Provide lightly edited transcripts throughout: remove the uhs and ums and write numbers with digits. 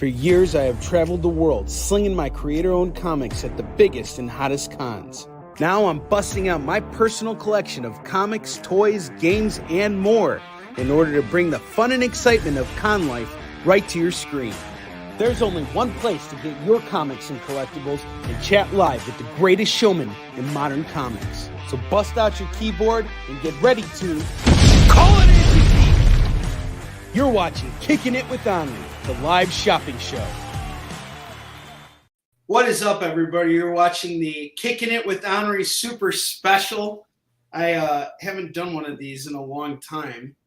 For years, I have traveled the world slinging my creator-owned comics at the biggest and hottest cons. Now I'm busting out my personal collection of comics, toys, games, and more in order to bring the fun and excitement of con life right to your screen. There's only one place to get your comics and collectibles and chat live with the greatest showman in modern comics. So bust out your keyboard and get ready to call it in. You're watching Kickin' It with Onrie, the live shopping show. What is up, everybody? You're watching the Kickin' It with Onrie super special. I haven't done one of these in a long time,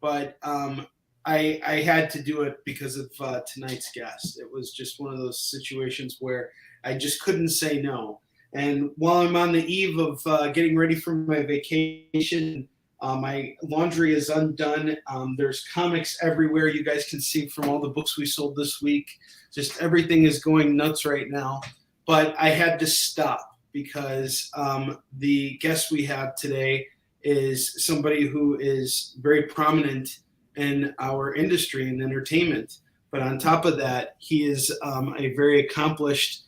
but I had to do it because of tonight's guest. It was just one of those situations where I just couldn't say no. And while I'm on the eve of getting ready for my vacation, my laundry is undone. There's comics everywhere. You guys can see from all the books we sold this week. Just everything is going nuts right now. But I had to stop because the guest we have today is somebody who is very prominent in our industry and entertainment. But on top of that, he is a very accomplished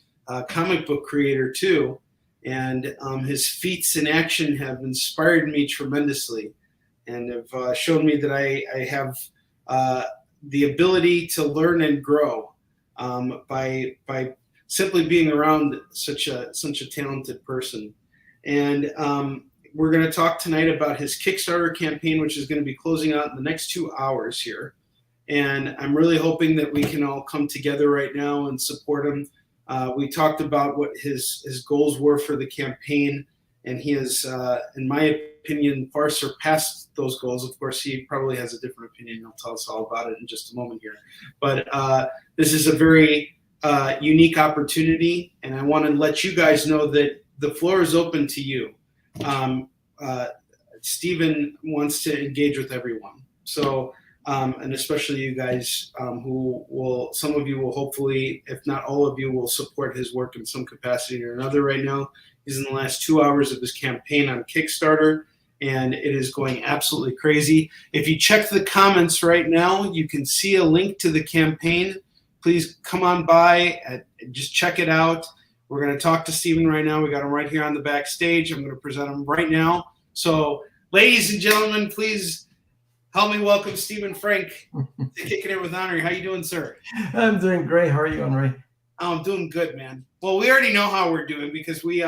comic book creator too. And his feats in action have inspired me tremendously and have shown me that I have the ability to learn and grow by simply being around such a talented person. And we're going to talk tonight about his Kickstarter campaign, which is going to be closing out in the next 2 hours here. And I'm really hoping that we can all come together right now and support him. We talked about what his goals were for the campaign, and he has, in my opinion, far surpassed those goals. Of course, he probably has a different opinion. He'll tell us all about it in just a moment here. But this is a very unique opportunity, and I want to let you guys know that the floor is open to you. Stephan wants to engage with everyone. So, and especially you guys who will, some of you will hopefully, if not all of you, will support his work in some capacity or another right now. He's in the last 2 hours of his campaign on Kickstarter, and it is going absolutely crazy. If you check the comments right now, you can see a link to the campaign. Please come on by and just check it out. We're going to talk to Stephan right now. We got him right here on the backstage. I'm going to present him right now. So, ladies and gentlemen, please help me welcome Stephan Franck to Kickin' It with Onrie. How you doing, sir? I'm doing great. How are you, Onrie? I'm doing good, man. Well, we already know how we're doing because we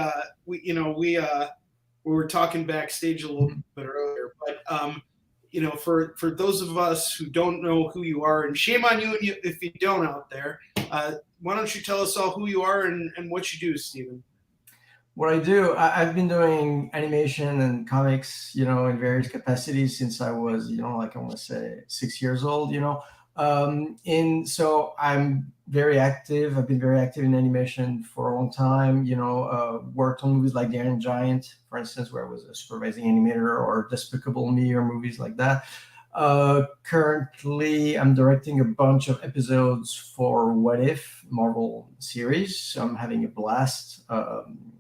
were talking backstage a little bit earlier. But for those of us who don't know who you are, and shame on you if you don't out there, why don't you tell us all who you are and what you do, Stephan? What I do, I've been doing animation and comics, in various capacities since I was, I want to say 6 years old, and so I'm very active. I've been very active in animation for a long time, worked on movies like The Iron Giant, for instance, where I was a supervising animator, or Despicable Me, or movies like that. Currently, I'm directing a bunch of episodes for What If Marvel series, so I'm having a blast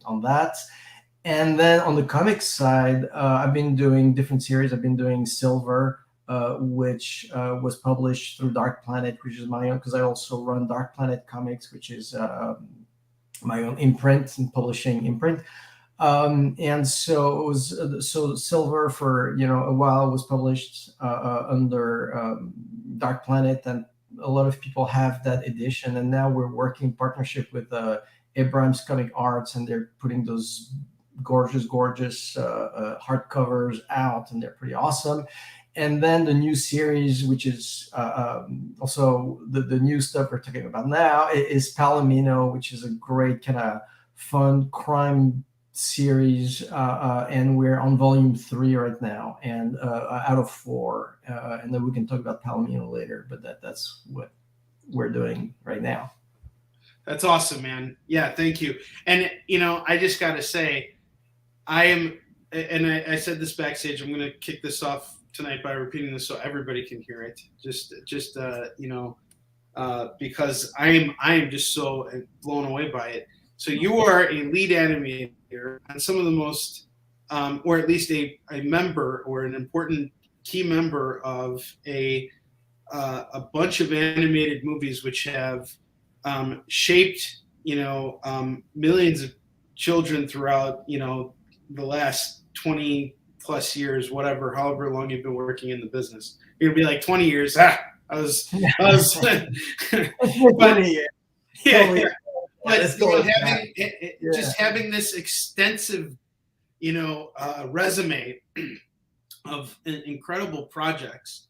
on that. And then on the comics side, I've been doing different series. I've been doing Silver, which was published through Dark Planet, which is my own, because I also run Dark Planet Comics, which is my own imprint and publishing imprint. And so it was so Silver for a while was published under Dark Planet, and a lot of people have that edition. And now we're working in partnership with Abrams Comic Arts, and they're putting those gorgeous hardcovers out, and they're pretty awesome. And then the new series, which is also the new stuff we're talking about now, is Palomino, which is a great kind of fun crime series, and we're on volume 3 right now, and out of 4, and then we can talk about Palomino later, but that's what we're doing right now. That's awesome, man. Yeah, thank you. And I just got to say, I said this backstage, I'm going to kick this off tonight by repeating this so everybody can hear it, because I am just so blown away by it. So you are a lead animator on some of the most, or at least a member or an important key member of a a bunch of animated movies which have shaped, millions of children throughout, the last 20 plus years, whatever, however long you've been working in the business. You're gonna be like 20 years. I was, but Totally, yeah, totally. yeah. Yeah, But let's go with that. just having this extensive, resume of incredible projects.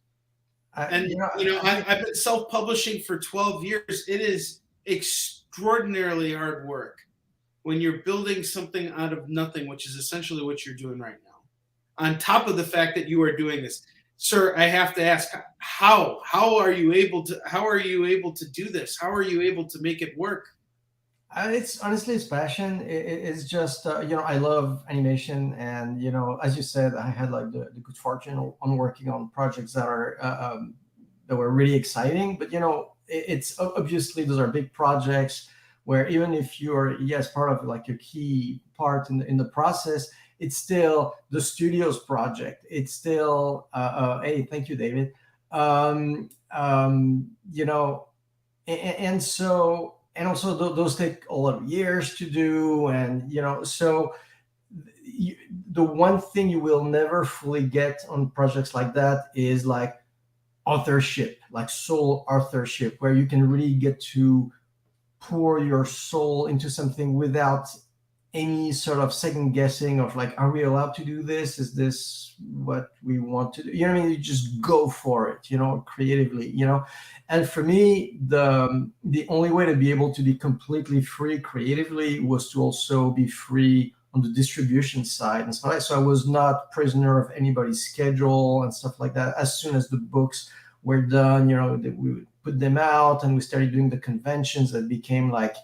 And I've been self-publishing for 12 years. It is extraordinarily hard work when you're building something out of nothing, which is essentially what you're doing right now. On top of the fact that you are doing this, sir, I have to ask, how are you able to do this? How are you able to make it work? It's honestly, it's passion. It's just I love animation, and as you said, I had like the good fortune on working on projects that are that were really exciting. But it's obviously those are big projects where even if you're part of like a key part in the process, it's still the studio's project. It's still hey, thank you, David. And so and also those take a lot of years to do, and so the one thing you will never fully get on projects like that is like authorship, like soul authorship, where you can really get to pour your soul into something without any sort of second guessing of like, are we allowed to do this? Is this what we want to do? You know what I mean? You just go for it, creatively, And for me, the only way to be able to be completely free creatively was to also be free on the distribution side and stuff. So I was not prisoner of anybody's schedule and stuff like that. As soon as the books were done, we would put them out, and we started doing the conventions that became like,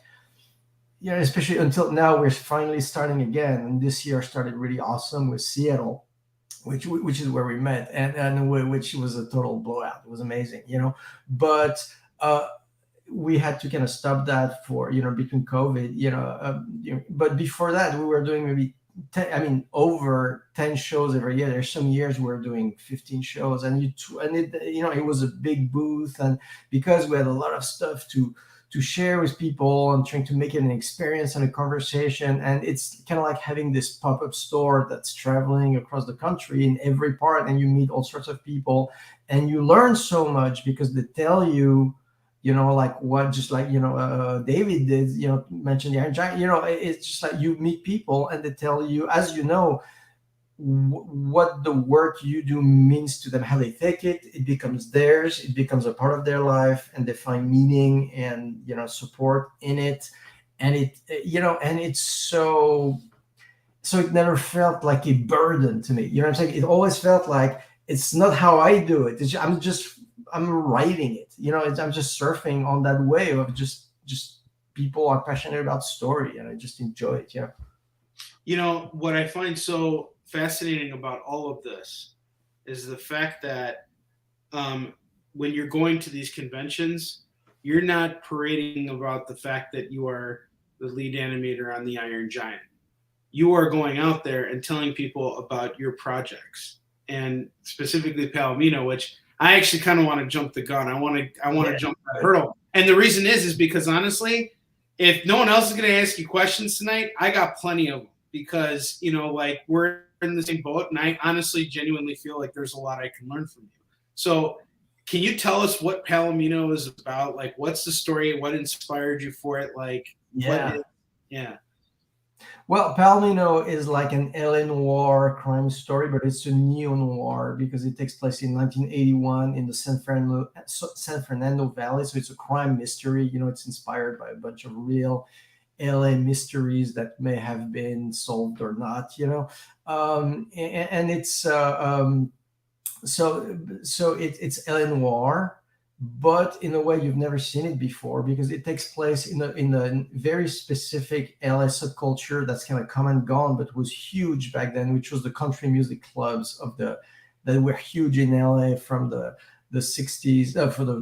especially until now, we're finally starting again. And this year started really awesome with Seattle, which is where we met, and which was a total blowout. It was amazing, But we had to kind of stop that for between COVID, But before that, we were doing maybe over 10 shows every year. There's some years we're doing 15 shows, and it was a big booth, and because we had a lot of stuff to share with people and trying to make it an experience and a conversation. And it's kind of like having this pop-up store that's traveling across the country in every part, and you meet all sorts of people, and you learn so much because they tell you, like what, just like, David did, mentioned the Iron Giant, it's just like you meet people and they tell you, as what the work you do means to them, how they take it. It becomes theirs. It becomes a part of their life, and they find meaning and support in it. And and it's so it never felt like a burden to me. You know what I'm saying? It always felt like it's not how I do it. I'm writing it. I'm just surfing on that wave of just people are passionate about story, and I just enjoy it. Yeah. What I find so fascinating about all of this is the fact that when you're going to these conventions, you're not parading about the fact that you are the lead animator on the Iron Giant. You are going out there and telling people about your projects, and specifically Palomino, which I actually kind of want to jump the gun. I want to jump that hurdle. And the reason is because honestly, if no one else is going to ask you questions tonight, I got plenty of them, because like we're in the same boat, and I honestly genuinely feel like there's a lot I can learn from you. So can you tell us what Palomino is about? Like, what's the story? What inspired you for it? Like, yeah. Well, Palomino is like an LA noir crime story, but it's a neo-noir because it takes place in 1981 in the San Fernando Valley. So it's a crime mystery. It's inspired by a bunch of real LA mysteries that may have been solved or not, and it's so it's LA noir, but in a way you've never seen it before, because it takes place in a very specific LA subculture that's kind of come and gone, but was huge back then, which was the country music clubs that were huge in LA from the 60s,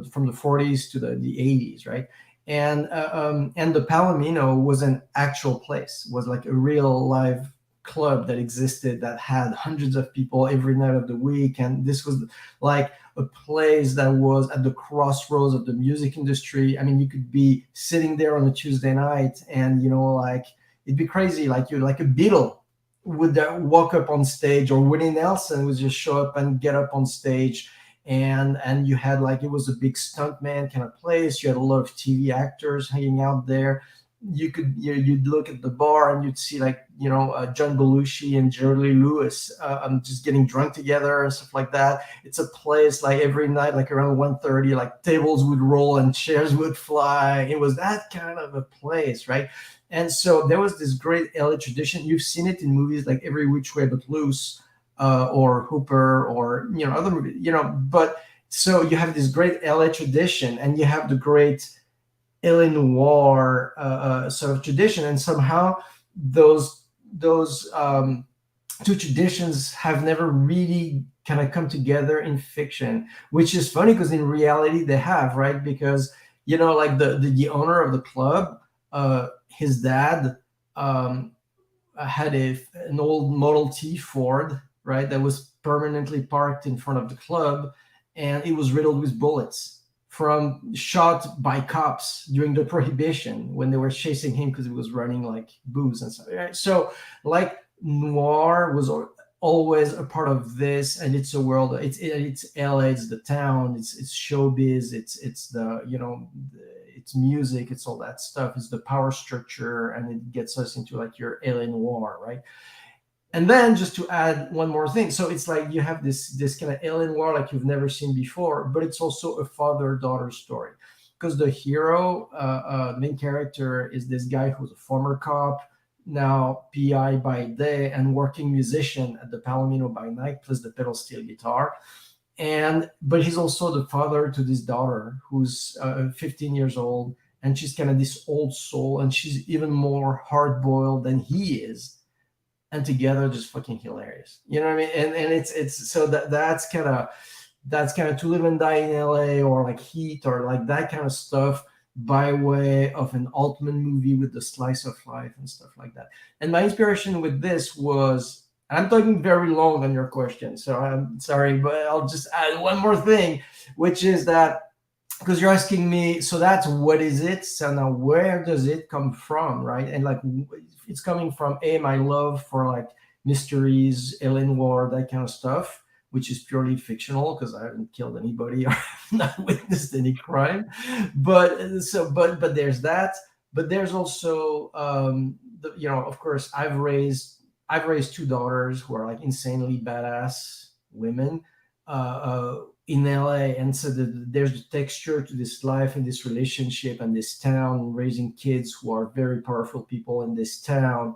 from the 40s to the 80s, right? And the Palomino was an actual place, was like a real live club that existed that had hundreds of people every night of the week, and this was like a place that was at the crossroads of the music industry. I mean, you could be sitting there on a Tuesday night, and like it'd be crazy, like you're like a Beatle would walk up on stage, or Willie Nelson would just show up and get up on stage, and you had like, it was a big stuntman kind of place. You had a lot of TV actors hanging out there. You'd look at the bar and you'd see like John Belushi and Jerry Lee Lewis just getting drunk together and stuff like that. It's a place like every night, like around 1:30, like tables would roll and chairs would fly. It was that kind of a place, right? And so there was this great LA tradition. You've seen it in movies like Every Which Way But Loose, or Hooper, or other movies, but so you have this great LA tradition, and you have the great LA noir sort of tradition, and somehow those two traditions have never really kind of come together in fiction, which is funny because in reality they have, right? Because like the owner of the club, his dad had an old Model T Ford, right, that was permanently parked in front of the club, and it was riddled with bullets from shot by cops during the Prohibition when they were chasing him because he was running like booze and stuff. Right? So like noir was always a part of this, and it's a world. It's LA, it's the town, it's showbiz, it's the it's music, it's all that stuff. It's the power structure, and it gets us into like your LA noir, right? And then just to add one more thing, so it's like you have this kind of alien war like you've never seen before, but it's also a father-daughter story, because the hero, main character, is this guy who's a former cop, now PI by day and working musician at the Palomino by night, plays the pedal steel guitar. But he's also the father to this daughter who's 15 years old, and she's kind of this old soul, and she's even more hard-boiled than he is, and together just fucking hilarious. You know what I mean? And it's so that's kind of To Live and Die in LA, or like Heat, or like that kind of stuff, by way of an Altman movie with the slice of life and stuff like that. And my inspiration with this was, I'm talking very long on your question, so I'm sorry, but I'll just add one more thing, which is that, because you're asking me, so that's what is it? So now where does it come from, right? And like, it's coming from my love for like mysteries, alien war, that kind of stuff, which is purely fictional because I haven't killed anybody or not witnessed any crime. But there's that. But there's also, of course, I've raised two daughters who are like insanely badass women. In LA, and so there's the texture to this life and this relationship and this town, raising kids who are very powerful people in this town,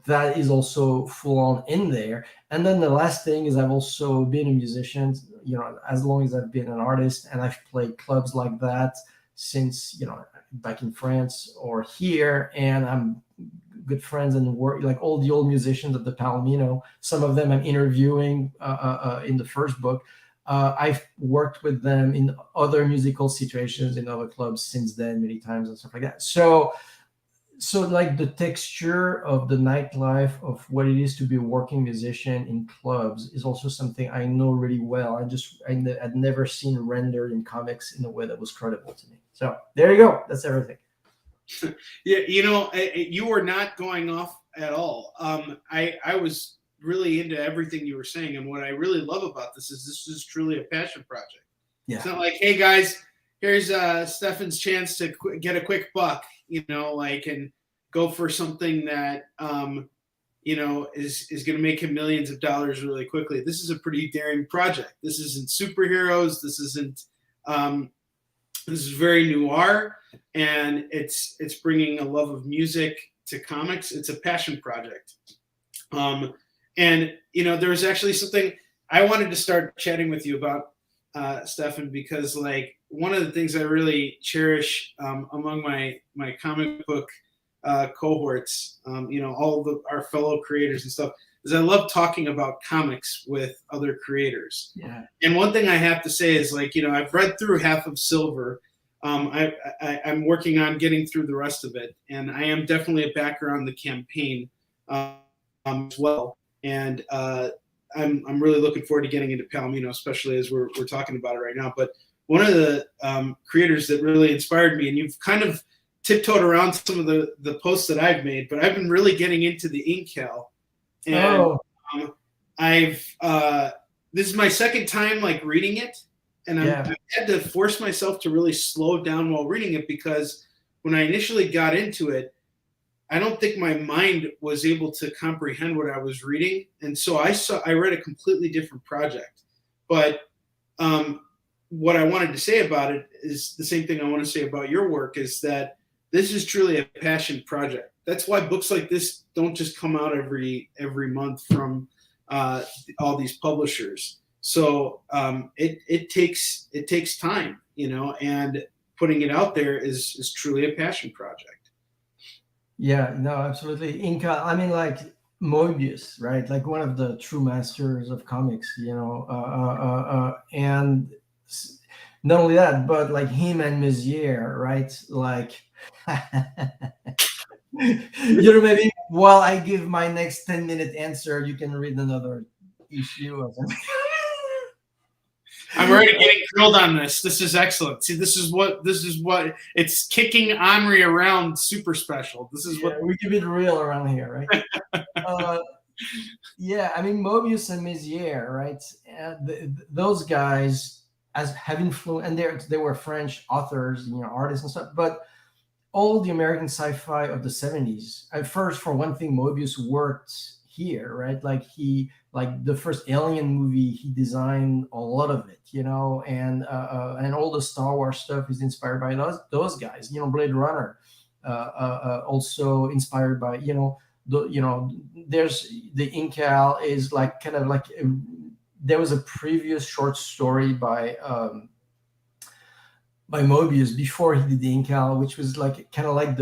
that is also full on in there. And then the last thing is, I've also been a musician, as long as I've been an artist, and I've played clubs like that since back in France or here, and I'm good friends and work like all the old musicians at the Palomino. Some of them I'm interviewing in the first book. I've worked with them in other musical situations in other clubs since then many times and stuff like that. So like the texture of the nightlife of what it is to be a working musician in clubs is also something I know really well. I'd never seen rendered in comics in a way that was credible to me. So there you go. That's everything. Yeah, you were not going off at all. I was really into everything you were saying, and what I really love about this is truly a passion project. Yeah. It's not like, hey guys, here's Stephan's chance to get a quick buck, and go for something that is going to make him millions of dollars really quickly. This is a pretty daring project. This isn't superheroes. This isn't. This is very noir, and it's bringing a love of music to comics. It's a passion project. And there was actually something I wanted to start chatting with you about, Stephan, because like one of the things I really cherish among my comic book cohorts, all of our fellow creators and stuff, is I love talking about comics with other creators. Yeah. And one thing I have to say is, like, I've read through half of Silver. I'm working on getting through the rest of it, and I am definitely a backer on the campaign. as well. And I'm really looking forward to getting into Palomino, especially as we're talking about it right now. But one of the creators that really inspired me, and you've kind of tiptoed around some of the posts that I've made, but I've been really getting into the Incal. And I've this is my second time like reading it, and I had to force myself to really slow down while reading it, because when I initially got into it, I don't think my mind was able to comprehend what I was reading, and so I read a completely different project. But what I wanted to say about it is the same thing I want to say about your work, is that this is truly a passion project. That's why books like this don't just come out every month from all these publishers. So it takes time, and putting it out there is truly a passion project. Yeah, no, absolutely. Inca, I mean, like Moebius, right? Like one of the true masters of comics, and not only that, but like him and Mézières, right? Like, maybe while I give my next 10-minute answer, you can read another issue or something. I'm already getting grilled on this. This is excellent. See, this is what it's kicking Onrie around super special. This is what we keep it real around here, right? Yeah, I mean Moebius and Mézières, right? Those guys have influenced, and they were French authors, artists and stuff, but all the American sci-fi of the 70s. At first, for one thing, Moebius worked here, right? Like the first Alien movie, he designed a lot of it, and all the Star Wars stuff is inspired by those guys. Blade Runner, also inspired by there's the Incal is like kind of like there was a previous short story by Moebius before he did the Incal, which was like kind of like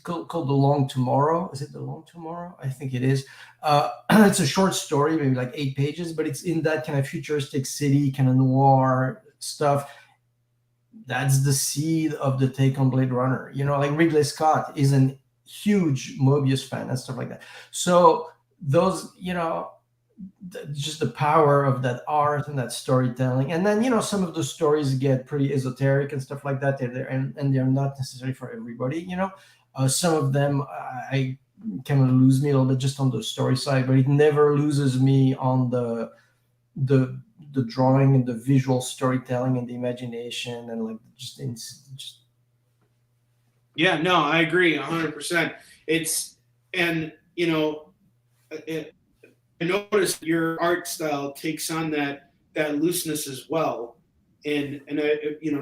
called The Long Tomorrow. Is it The Long Tomorrow? I think it is. It's a short story, maybe like 8 pages, but it's in that kind of futuristic city, kind of noir stuff. That's the seed of the take on Blade Runner. Like Ridley Scott is a huge Moebius fan and stuff like that. So those, just the power of that art and that storytelling, and then some of the stories get pretty esoteric and stuff like that. And they're not necessarily for everybody. Some of them I kind of lose me a little bit just on the story side, but it never loses me on the drawing and the visual storytelling and the imagination and like just. Yeah, no, I agree 100%. I noticed your art style takes on that looseness as well, and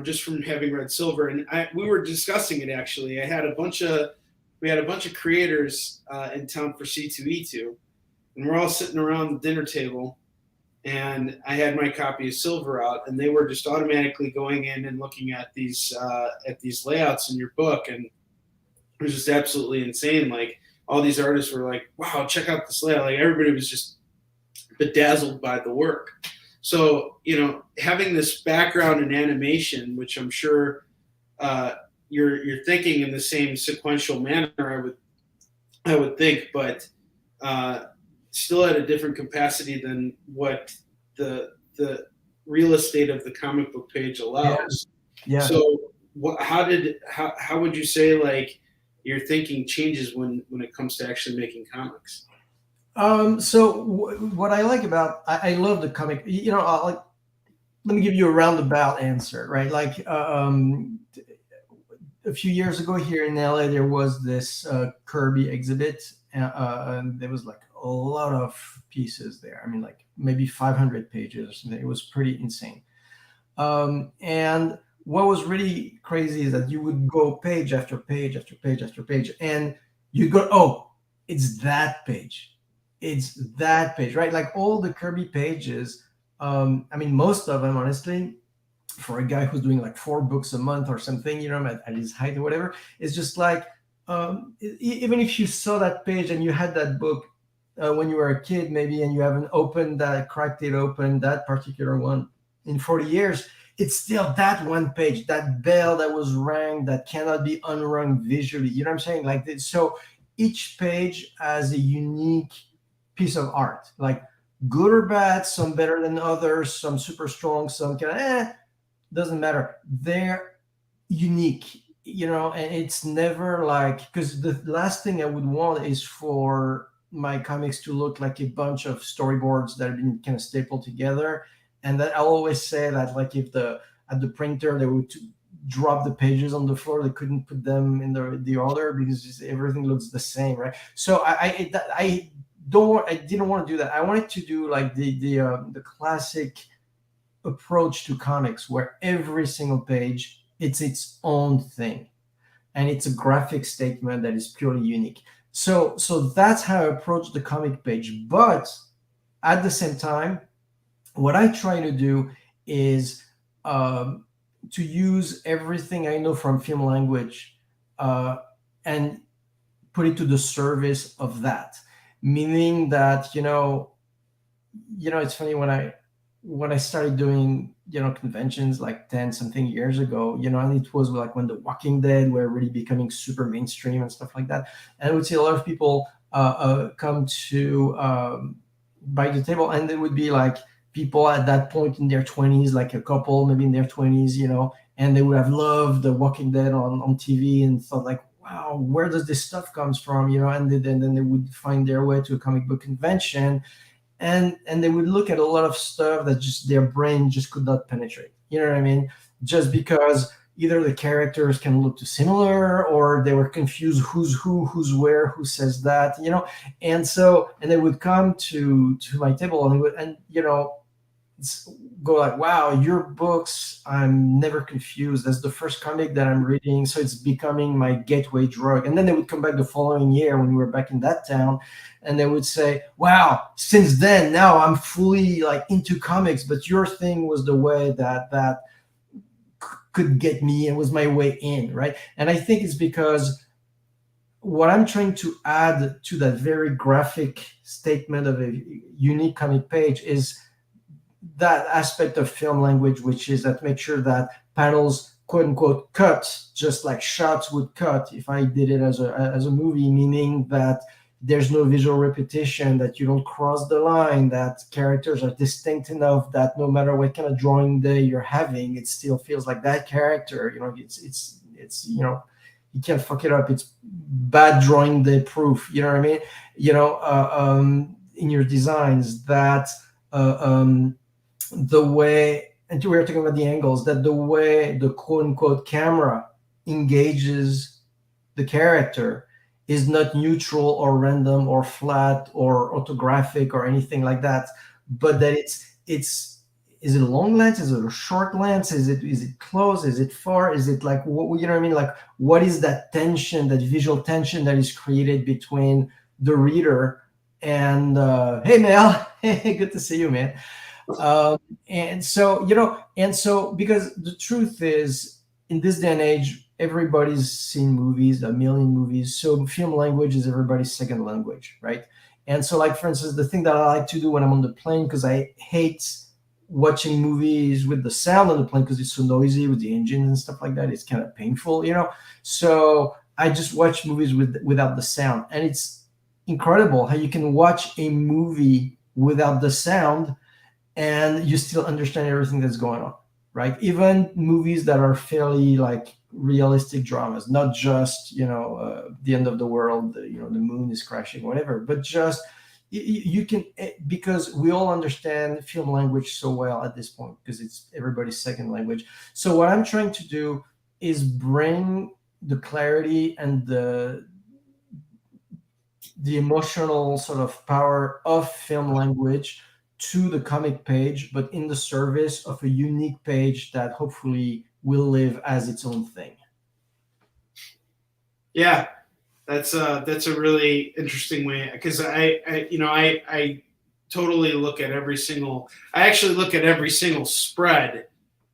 just from having read Silver, and we were discussing it actually. We had a bunch of creators in town for C2E2, and we're all sitting around the dinner table, and I had my copy of Silver out, and they were just automatically going in and looking at these layouts in your book, and it was just absolutely insane. Like, all these artists were like, wow, check out this layout. Like, everybody was just bedazzled by the work. So, having this background in animation, which I'm sure you're thinking in the same sequential manner, I would think, but still at a different capacity than what the real estate of the comic book page allows. Yeah. So how would you say like your thinking changes when it comes to actually making comics? So what I like about, I love the comic, let me give you a roundabout answer, right? Like a few years ago here in LA, there was this Kirby exhibit, and there was like a lot of pieces there. I mean, like maybe 500 pages or something. It was pretty insane. And what was really crazy is that you would go page after page after page after page, and you go, oh, it's that page. It's that page, right? Like all the Kirby pages, I mean, most of them, honestly, for a guy who's doing like 4 books a month or something, at his height or whatever, it's just like, even if you saw that page and you had that book when you were a kid, maybe, and you haven't cracked it open, that particular one in 40 years, it's still that one page, that bell that was rang, that cannot be unrung visually. You know what I'm saying? Like, so each page has a unique piece of art, like good or bad, some better than others, some super strong, some kind of doesn't matter. They're unique, and it's never like, because the last thing I would want is for my comics to look like a bunch of storyboards that have been kind of stapled together. And that I'll always say that, like, if at the printer they would drop the pages on the floor, they couldn't put them in the order because everything looks the same, right? So I didn't want to do that. I wanted to do like the classic approach to comics, where every single page it's its own thing, and it's a graphic statement that is purely unique. So that's how I approach the comic page. But at the same time, what I try to do is to use everything I know from film language, and put it to the service of that. Meaning that, it's funny, when I started doing, conventions like 10 something years ago, and it was like when The Walking Dead were really becoming super mainstream and stuff like that. And I would see a lot of people come to by the table, and they would be like people at that point in their 20s, like a couple maybe in their 20s, and they would have loved The Walking Dead on TV and thought like, wow, where does this stuff comes from, and then they would find their way to a comic book convention, and they would look at a lot of stuff that just their brain just could not penetrate. You know what I mean? Just because either the characters can look too similar, or they were confused who's who, who's where, who says that, and they would come to my table, and go like, wow, your books, I'm never confused. That's the first comic that I'm reading, so it's becoming my gateway drug. And then they would come back the following year when we were back in that town, and they would say, wow, since then now I'm fully like into comics, but your thing was the way that could get me and was my way in, right? And I think it's because what I'm trying to add to that very graphic statement of a unique comic page is that aspect of film language, which is that make sure that panels quote unquote cut just like shots would cut if I did it as a movie, meaning that there's no visual repetition, that you don't cross the line, that characters are distinct enough that no matter what kind of drawing day you're having, it still feels like that character. It's you can't fuck it up. It's bad drawing day proof. You know what I mean? In your designs, that the way, and we were talking about the angles, that the way the quote unquote camera engages the character is not neutral or random or flat or orthographic or anything like that, but that it's is it a long lens, is it a short lens, is it close, is it far, is it like, you know what I mean, like what is that tension, that visual tension that is created between the reader and hey Mel, hey, good to see you, man. And so because the truth is, in this day and age, everybody's seen movies, a million movies, so film language is everybody's second language, right? And so, like, for instance, the thing that I like to do when I'm on the plane, because I hate watching movies with the sound on the plane because it's so noisy with the engines and stuff like that, it's kind of painful, so I just watch movies without the sound. And it's incredible how you can watch a movie without the sound and you still understand everything that's going on, right? Even movies that are fairly like realistic dramas, not just the end of the world, the moon is crashing, whatever, but just you can, because we all understand film language so well at this point because it's everybody's second language. So what I'm trying to do is bring the clarity and the emotional sort of power of film language to the comic page, but in the service of a unique page that hopefully will live as its own thing. Yeah, that's a really interesting way, because I totally look at every single. I actually look at every single spread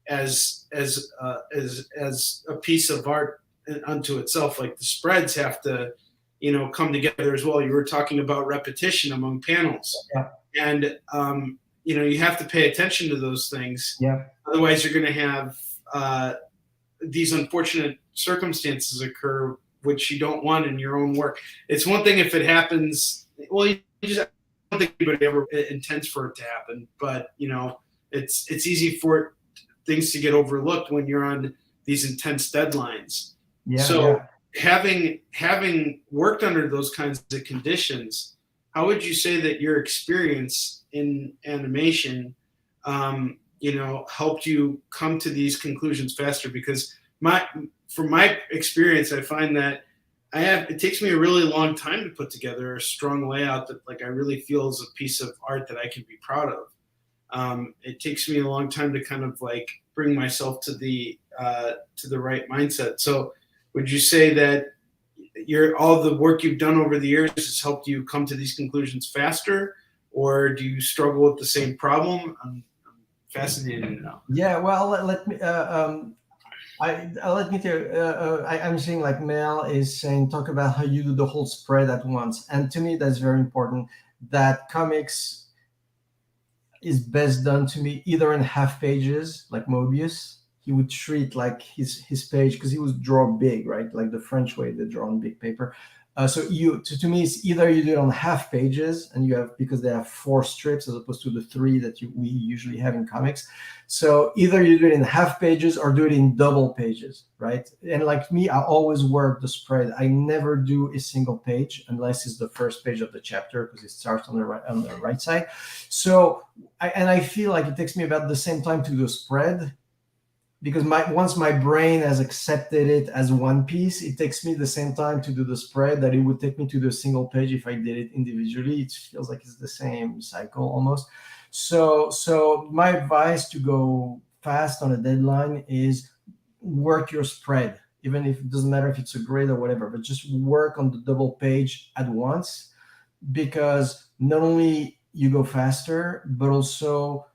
as a piece of art unto itself. Like the spreads have to come together as well. You were talking about repetition among panels. Yeah. And you have to pay attention to those things. Yeah. Otherwise, you're going to have these unfortunate circumstances occur which you don't want in your own work. It's one thing if it happens. Well, you just, I don't think anybody ever intends for it to happen, but it's easy for things to get overlooked when you're on these intense deadlines. Yeah, so yeah. having worked under those kinds of conditions, how would you say that your experience in animation helped you come to these conclusions faster? Because from my experience, I find that it takes me a really long time to put together a strong layout that like I really feel is a piece of art that I can be proud of. It takes me a long time to kind of like bring myself to the right mindset. So would you say that all the work you've done over the years has helped you come to these conclusions faster, or do you struggle with the same problem? I'm fascinated to know. Yeah, well, let me let me tell you, I'm seeing like Mel is saying, talk about how you do the whole spread at once. And to me, that's very important, that comics is best done to me either in half pages, like Mobius. He would treat like his page, because he would draw big, right? Like the French way they draw on big paper. So to me, it's either you do it on half pages, and you have, because they have 4 strips as opposed to the 3 that we usually have in comics. So either you do it in half pages or do it in double pages, right? And like me, I always work the spread. I never do a single page unless it's the first page of the chapter, because it starts on the right side. So I feel like it takes me about the same time to do a spread, because once my brain has accepted it as one piece, it takes me the same time to do the spread that it would take me to do a single page if I did it individually. It feels like it's the same cycle almost. So my advice to go fast on a deadline is work your spread, even if it doesn't matter if it's a grade or whatever, but just work on the double page at once, because not only you go faster, but also,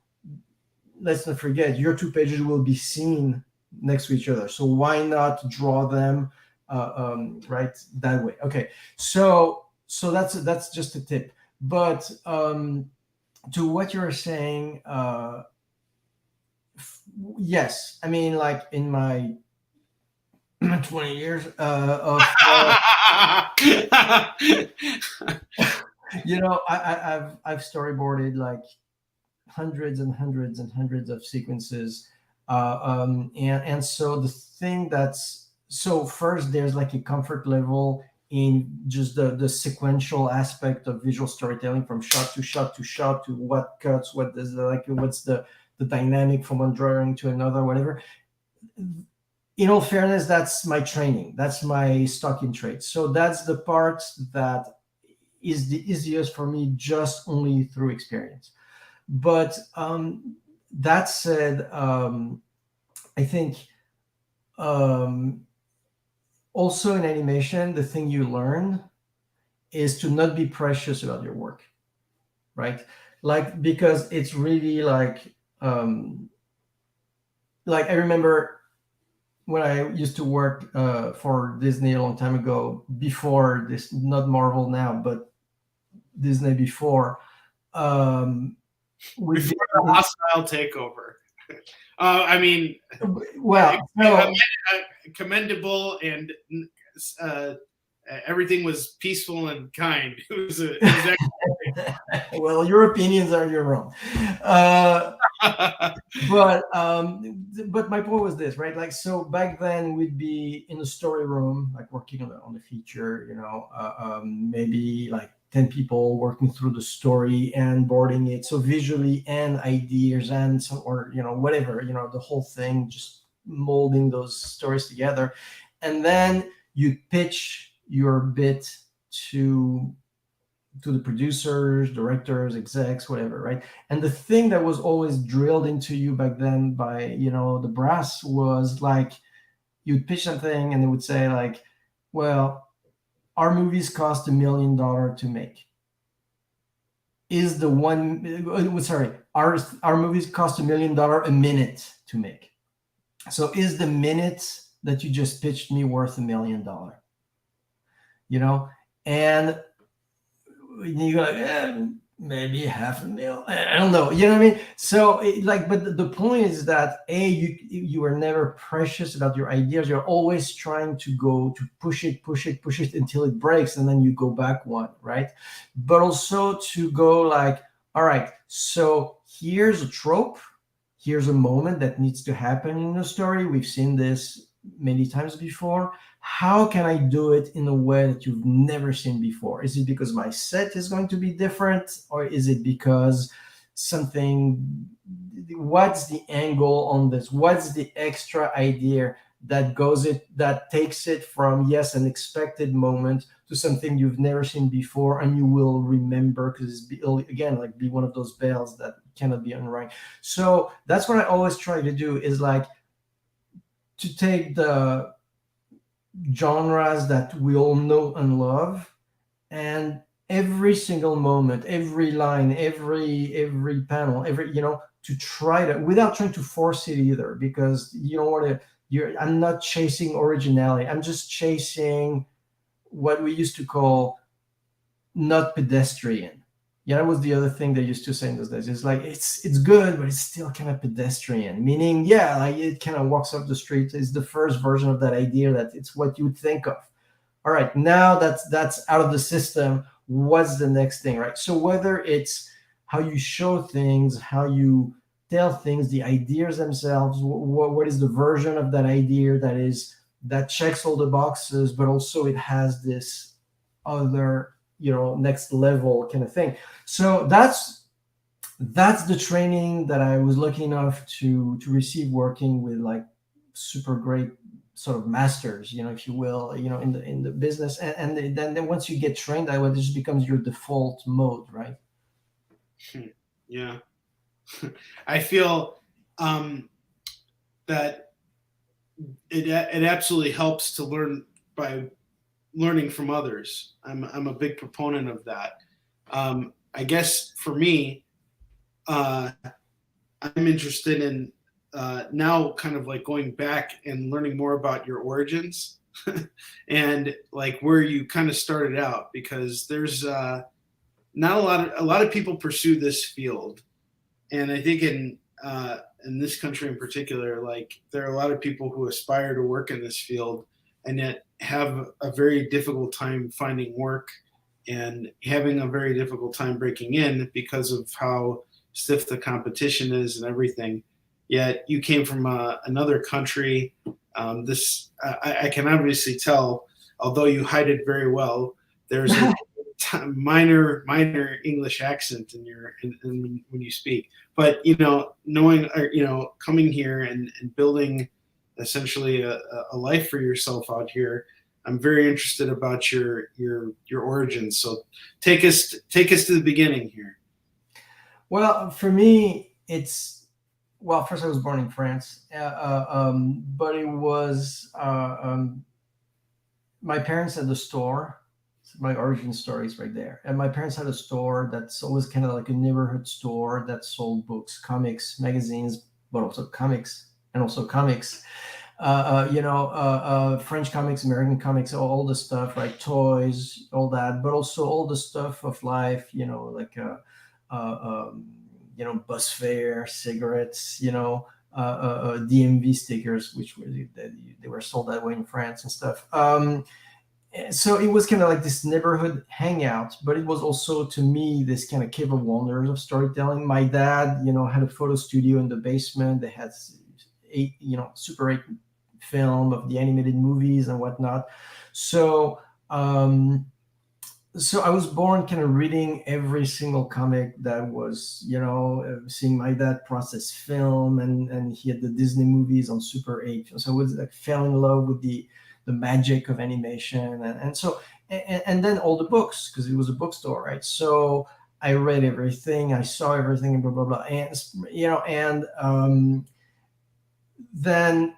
let's not forget, your 2 pages will be seen next to each other. So why not draw them right that way? Okay, so that's just a tip. But to what you're saying, yes, I mean, like in my 20 years of I've storyboarded like hundreds and hundreds and hundreds of sequences, and so the thing so first, there's like a comfort level in just the sequential aspect of visual storytelling, from shot to shot to shot, to what cuts, what's the dynamic from one drawing to another, whatever. In all fairness, that's my training, that's my stock in trade. So that's the part that is the easiest for me, just only through experience. But that said, I think also in animation, the thing you learn is to not be precious about your work, right? Like, because it's really like I remember when I used to work for Disney a long time ago, before this, not Marvel now, but Disney before. Before the hostile takeover. I mean, well, commendable, and everything was peaceful and kind. It was well, your opinions are your own. But my point was this, right? Like, so back then we'd be in the story room, like working on the feature, maybe like 10 people working through the story and boarding it. So visually and ideas and so, or, whatever, the whole thing, just molding those stories together. And then you pitch your bit to the producers, directors, execs, whatever, right? And the thing that was always drilled into you back then by, the brass was like, you'd pitch something and they would say like, well, our movies cost $1 million to make. Our movies cost $1 million a minute to make. So is the minute that you just pitched me worth $1 million? And you go, maybe 500,000. I don't know. You know what I mean? So like, but the point is that you are never precious about your ideas. You're always trying to go to push it until it breaks, and then you go back one, right? But also to go like, all right, so here's a trope, here's a moment that needs to happen in the story. We've seen this many times before. How can I do it in a way that you've never seen before? Is it because my set is going to be different, or is it because something? What's the angle on this? What's the extra idea that takes it from, yes, an expected moment to something you've never seen before and you will remember, because it'll again like be one of those bells that cannot be unrung. So that's what I always try to do, is like to take the genres that we all know and love, and every single moment, every line, every panel, every, to try to, without trying to force it either, because you don't want to, I'm not chasing originality, I'm just chasing what we used to call not pedestrian. Yeah, that was the other thing they used to say in those days. It's like it's good, but it's still kind of pedestrian. Meaning, yeah, like it kind of walks up the street. It's the first version of that idea that it's what you would think of. All right, now that's out of the system. What's the next thing, right? So whether it's how you show things, how you tell things, the ideas themselves, what is the version of that idea that checks all the boxes, but also it has this other, next level kind of thing. So that's the training that I was lucky enough to receive, working with like super great sort of masters, if you will, in the business. And then once you get trained that way, it just becomes your default mode, right? Yeah. I feel that it absolutely helps to learn by learning from others. I'm a big proponent of that. I guess for me, I'm interested in now kind of like going back and learning more about your origins and like where you kind of started out, because there's not a lot of people pursue this field, and I think in this country in particular, like there are a lot of people who aspire to work in this field and yet have a very difficult time finding work and having a very difficult time breaking in because of how stiff the competition is and everything. Yet you came from another country. I can obviously tell, although you hide it very well. There's a minor English accent when you speak. But knowing, coming here and building essentially a life for yourself out here, I'm very interested about your origins. So take us to the beginning here. Well, for me, first I was born in France, but it was my parents had a store. So my origin story is right there. And my parents had a store that's always kind of like a neighborhood store that sold books, comics, magazines, but also comics, and also comics. French comics, American comics, all the stuff, right? Toys, all that, but also all the stuff of life, like bus fare, cigarettes, DMV stickers, which they were sold that way in France and stuff. So it was kind of like this neighborhood hangout, but it was also to me this kind of cave of wonders of storytelling. My dad, had a photo studio in the basement. They had Super 8 film of the animated movies and whatnot. So so I was born kind of reading every single comic that was, seeing my dad process film, and he had the Disney movies on Super 8. So I was like fell in love with the magic of animation, and so and then all the books, because it was a bookstore, right? So I read everything, I saw everything, and blah blah blah, and then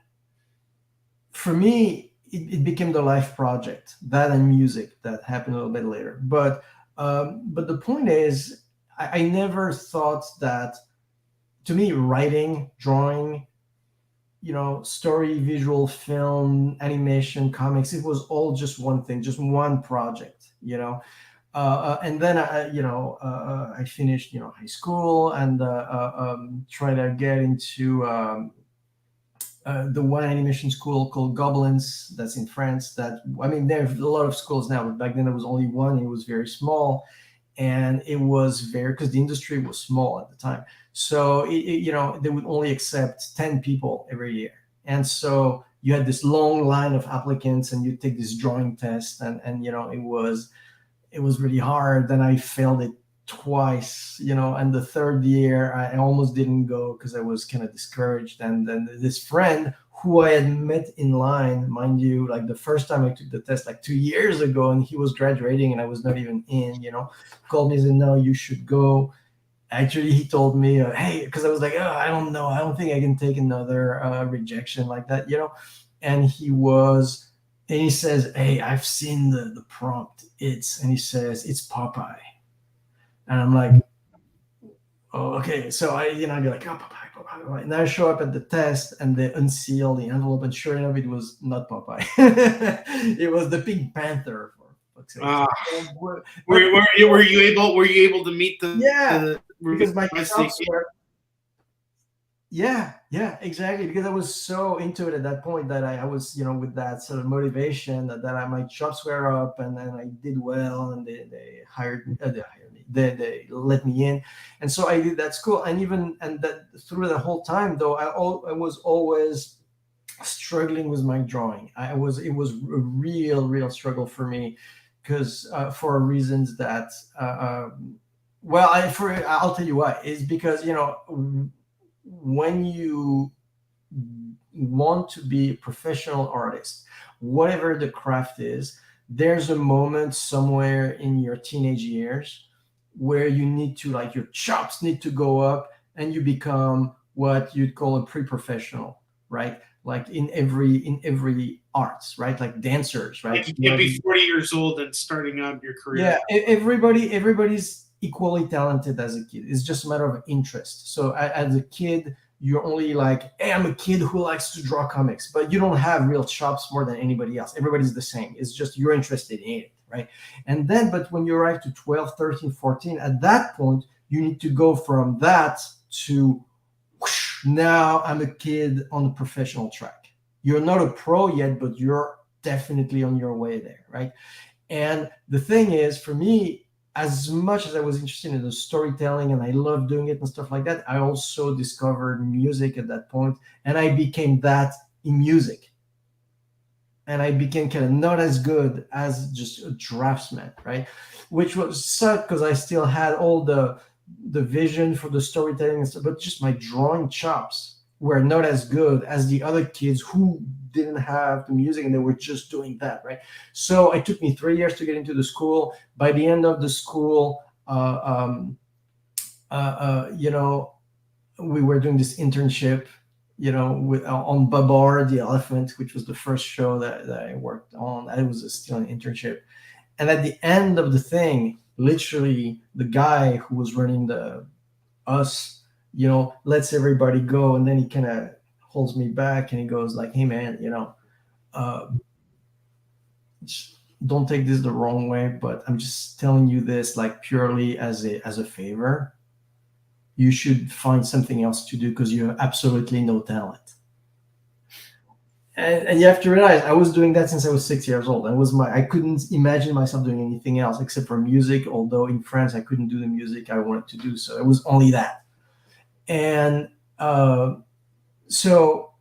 for me it became the life project, that and music that happened a little bit later. But the point is, I never thought that, to me, writing, drawing, story, visual, film, animation, comics, it was all just one thing, just one project. And then I finished high school and tried to get into the one animation school called Goblins that's in France. That, I mean, there's a lot of schools now, but back then there was only one. It was very small, and it was very, because the industry was small at the time. So they would only accept 10 people every year, and so you had this long line of applicants, and you take this drawing test, and it was really hard. Then I failed it twice, and the third year I almost didn't go because I was kind of discouraged. And then this friend who I had met in line, mind you, like the first time I took the test like 2 years ago, and he was graduating and I was not even in, called me and said, no, you should go. Actually, he told me, hey, because I was like, oh, I don't know, I don't think I can take another rejection like that, and he says, hey, I've seen the prompt. And he says, it's Popeye. And I'm like, oh, okay. So I be like, oh, Popeye. And I show up at the test and they unseal the envelope, and sure enough, it was not Popeye. It was the Pink Panther. Were you able to meet because my chops were. Yeah, exactly. Because I was so into it at that point that I was, with that sort of motivation that my chops were up, and then I did well, and they hired me. They let me in, and so I did that school. And that through the whole time, though, I was always struggling with my drawing. It was a real struggle for me, because for reasons that, I'll tell you why. Is because when you want to be a professional artist, whatever the craft is, there's a moment somewhere in your teenage years where you need to, like, your chops need to go up, and you become what you'd call a pre-professional, right? Like in every arts, right? Like dancers, right? Like you can't be 40 years old and starting out your career. Yeah, everybody's equally talented as a kid. It's just a matter of interest. So as a kid, you're only like, hey, I'm a kid who likes to draw comics, but you don't have real chops more than anybody else. Everybody's the same. It's just you're interested in it, right? And then, but when you arrive to 12, 13, 14, at that point, you need to go from that to whoosh, now I'm a kid on the professional track. You're not a pro yet, but you're definitely on your way there, right? And the thing is, for me, as much as I was interested in the storytelling and I loved doing it and stuff like that, I also discovered music at that point, and I became that in music. And I became kind of not as good as just a draftsman, right? Which was sad because I still had all the vision for the storytelling and stuff, but just my drawing chops were not as good as the other kids who didn't have the music and they were just doing that, right? So it took me 3 years to get into the school. By the end of the school, we were doing this internship, on Babar the Elephant, which was the first show that I worked on. It was still an internship. And at the end of the thing, literally the guy who was running us, lets everybody go, and then he kind of holds me back and he goes like, hey man, don't take this the wrong way, but I'm just telling you this like purely as a favor. You should find something else to do because you have absolutely no talent. And you have to realize I was doing that since I was 6 years old. I couldn't imagine myself doing anything else except for music, although in France I couldn't do the music I wanted to do, so it was only that. And so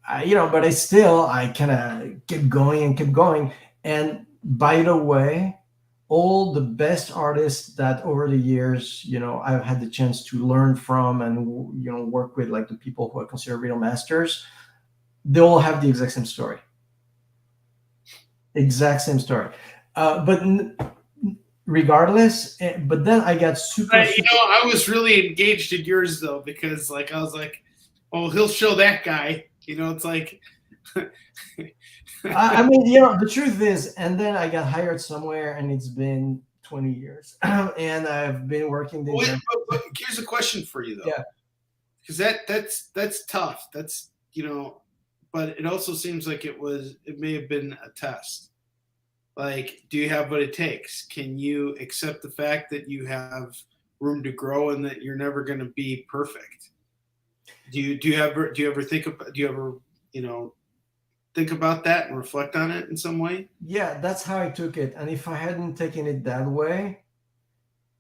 but I kind of kept going. And by the way, all the best artists that over the years, I've had the chance to learn from and, work with, like the people who I consider real masters, they all have the exact same story. But regardless, but then I got super. I was really engaged in yours though, because like I was like, oh, he'll show that guy. It's like. I mean, the truth is, and then I got hired somewhere, and it's been 20 years, and I've been working there. But here's a question for you though. Yeah. Because that's tough. That's but it also seems like it may have been a test. Like, do you have what it takes? Can you accept the fact that you have room to grow and that you're never going to be perfect? Do you ever, you know, think about that and reflect on it in some way? Yeah, that's how I took it. And if I hadn't taken it that way,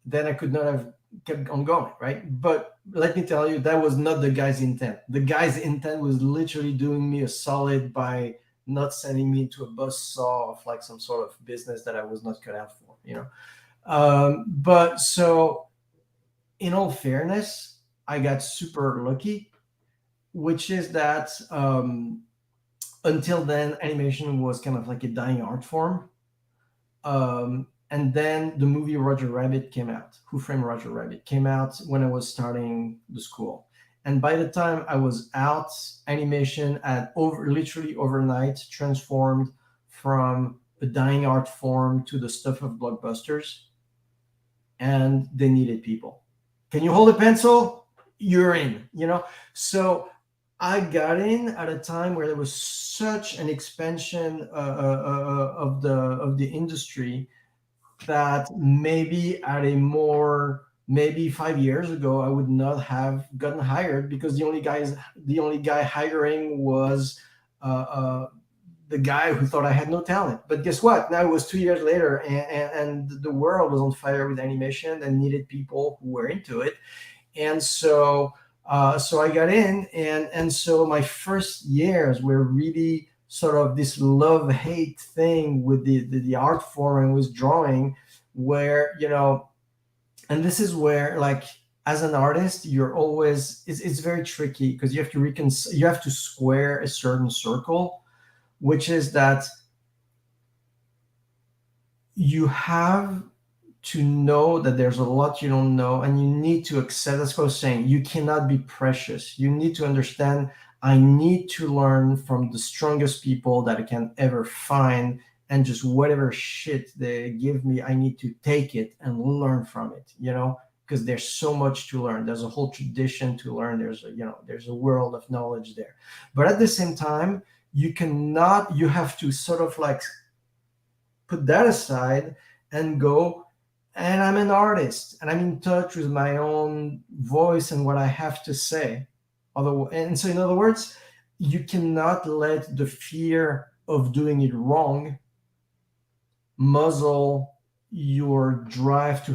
then I could not have kept on going, right? But let me tell you, that was not the guy's intent. The guy's intent was literally doing me a solid by not sending me to a buzzsaw of like some sort of business that I was not cut out for, you know. But so, in all fairness, I got super lucky, which is that until then, animation was kind of like a dying art form. And then the movie Roger Rabbit came out. Who Framed Roger Rabbit came out when I was starting the school. And by the time I was out, animation had literally overnight transformed from a dying art form to the stuff of blockbusters. And they needed people. Can you hold a pencil? You're in, you know? So I got in at a time where there was such an expansion of the industry that maybe at a more maybe 5 years ago I would not have gotten hired because the only guy hiring was the guy who thought I had no talent. But guess what? Now it was 2 years later, and the world was on fire with animation and needed people who were into it. And so I got in, and so my first years were really sort of this love hate thing with the art form and with drawing, where and this is where, like, as an artist, you're always it's very tricky because you have to you have to square a certain circle, which is that you have to know that there's a lot you don't know, and you need to accept. That's what I was saying. You cannot be precious. You need to understand, I need to learn from the strongest people that I can ever find, and just whatever shit they give me, I need to take it and learn from it, because there's so much to learn. There's a whole tradition to learn. There's a world of knowledge there. But at the same time, you have to sort of like put that aside and go, and I'm an artist and I'm in touch with my own voice and what I have to say. And so, in other words, you cannot let the fear of doing it wrong muzzle your drive to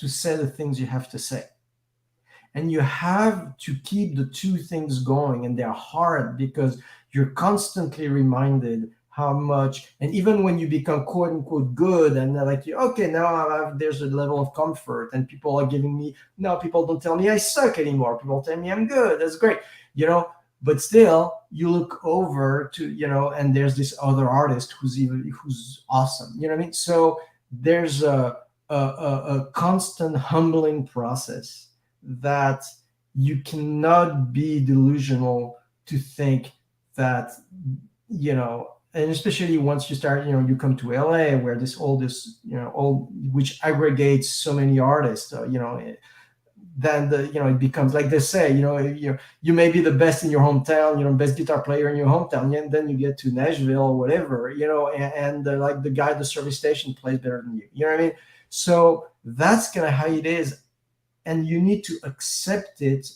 say the things you have to say. And you have to keep the two things going, and they're hard because you're constantly reminded how much, and even when you become quote unquote good, and they're like, okay, now there's a level of comfort, and people are giving me, now people don't tell me I suck anymore. People tell me I'm good. That's great, but still you look over to, and there's this other artist who's awesome. You know what I mean? So there's a constant humbling process that you cannot be delusional to think that, and especially once you start, you come to LA where which aggregates so many artists, then it becomes like they say, you may be the best in your hometown, best guitar player in your hometown, and then you get to Nashville or whatever, and like the guy at the service station plays better than you. You know what I mean? So that's kind of how it is, and you need to accept it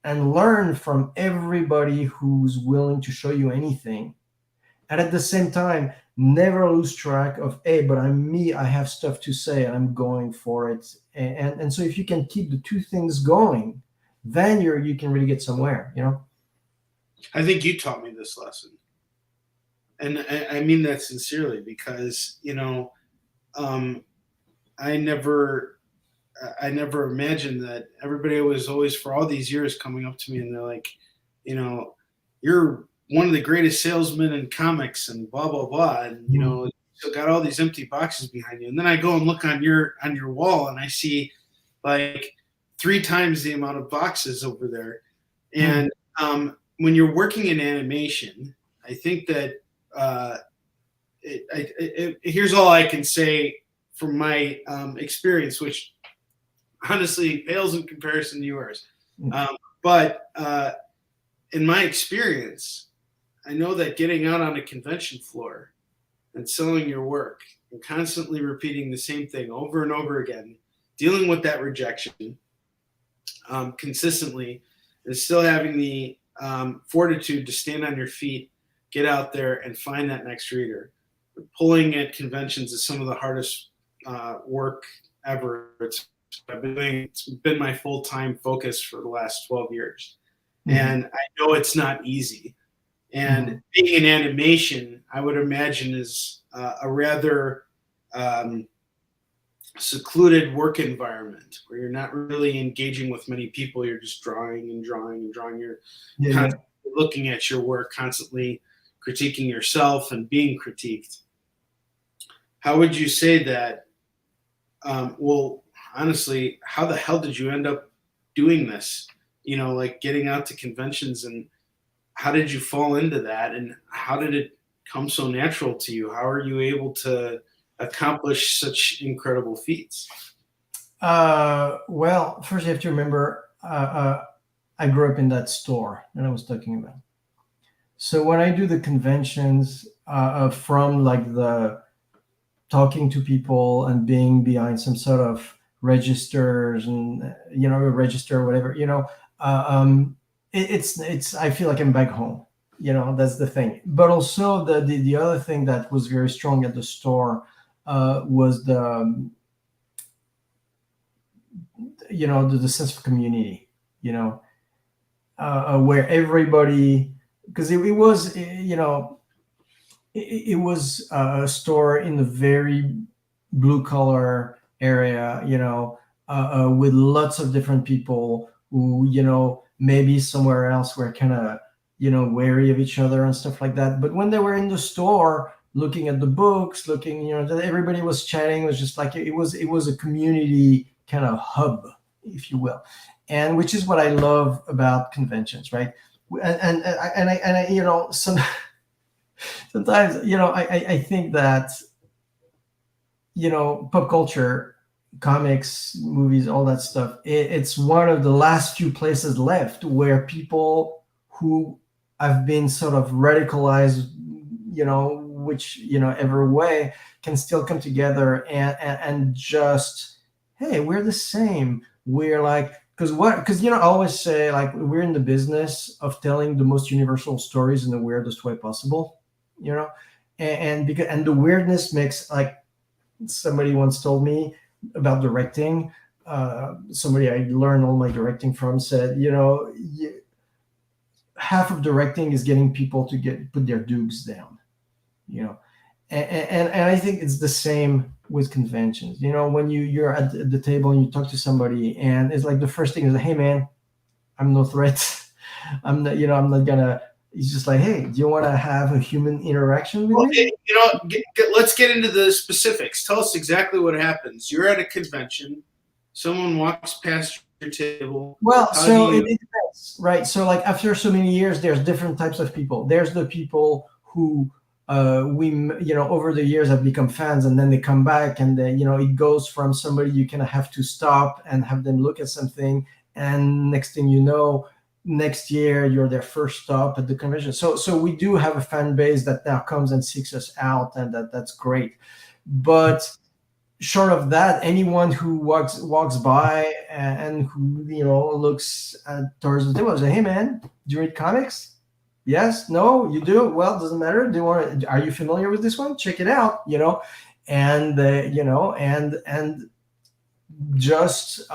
and learn from everybody who's willing to show you anything. And at the same time, never lose track of, hey, but I'm me, I have stuff to say, and I'm going for it. And so if you can keep the two things going, then you can really get somewhere, I think you taught me this lesson. And I mean that sincerely because, I never imagined that everybody was always, for all these years, coming up to me and they're like, you're one of the greatest salesmen in comics and blah blah blah, and you still got all these empty boxes behind you. And then I go and look on your wall and I see like 3 times the amount of boxes over there. And when you're working in animation, I think that here's all I can say from my experience, which honestly pales in comparison to yours. But in my experience, I know that getting out on a convention floor and selling your work and constantly repeating the same thing over and over again, dealing with that rejection consistently, and still having the fortitude to stand on your feet, get out there and find that next reader. Pulling at conventions is some of the hardest work ever. It's been my full-time focus for the last 12 years. Mm-hmm. And I know it's not easy. And mm-hmm. being in animation, I would imagine, is a rather secluded work environment where you're not really engaging with many people. You're just drawing and drawing and drawing. You're constantly looking at your work, constantly critiquing yourself and being critiqued. How would you say that? Well, honestly, how the hell did you end up doing this? You know, like getting out to conventions, and how did you fall into that? And how did it come so natural to you? How are you able to accomplish such incredible feats? Well, first you have to remember, I grew up in that store that I was talking about. So when I do the conventions, from like the talking to people and being behind some sort of registers and, you know, a register or whatever, you know, it's, I feel like I'm back home, you know, that's the thing. But also the other thing that was very strong at the store was the, you know, the sense of community, you know, where everybody, because it was, you know, it was a store in a very blue collar area, you know, with lots of different people who, you know, maybe somewhere else were kind of, you know, wary of each other and stuff like that. But when they were in the store, looking at the books, looking, you know, everybody was chatting. It was just like, it was a community kind of hub, if you will. And which is what I love about conventions, right? And I you know, sometimes, you know, I think that, you know, pop culture, comics, movies, all that stuff, it's one of the last few places left where people who have been sort of radicalized, you know, which, you know, every way, can still come together and just, hey, we're the same. We're like, because you know, I always say, like, we're in the business of telling the most universal stories in the weirdest way possible, you know, and the weirdness makes, like, somebody once told me about directing. Somebody I learned all my directing from said, you know, half of directing is getting people to put their dukes down, you know, and I think it's the same with conventions. You know, when you're at the table and you talk to somebody, and it's like the first thing is, hey man, I'm no threat. I'm not, you know, I'm not gonna. It's just like, hey, do you want to have a human interaction with me? You know, let's get into the specifics. Tell us exactly what happens. You're at a convention. Someone walks past your table. Well, so it depends, right? So, like, after so many years, there's different types of people. There's the people who you know, over the years have become fans, and then they come back, and then, you know, it goes from somebody you kind of have to stop and have them look at something, and next thing you know, next year you're their first stop at the convention. So we do have a fan base that now comes and seeks us out, and that's great. But short of that, anyone who walks by and who, you know, looks towards the table, say, hey man, do you read comics? Yes, no, you do. Well, doesn't matter. Are you familiar with this one? Check it out, you know, and you know, and just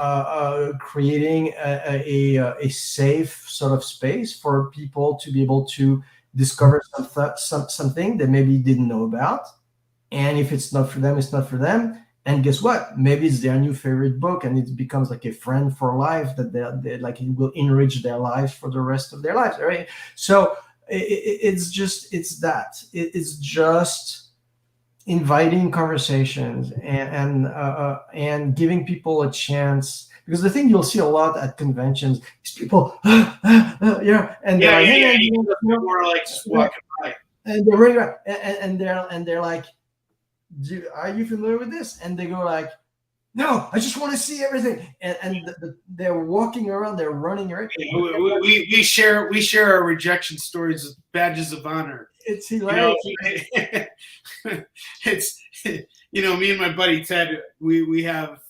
creating a safe sort of space for people to be able to discover something they maybe didn't know about. And if it's not for them, it's not for them. And guess what? Maybe it's their new favorite book, and it becomes like a friend for life that they like, it will enrich their lives for the rest of their lives, right? So it's just inviting conversations and giving people a chance. Because the thing you'll see a lot at conventions is people, yeah, and more like just walking by, and they're running around, and they're like, are you familiar with this? And they go like, no, I just want to see everything. And they're walking around, they're running around. We share our rejection stories as badges of honor. It's hilarious. It's me and my buddy Ted, we have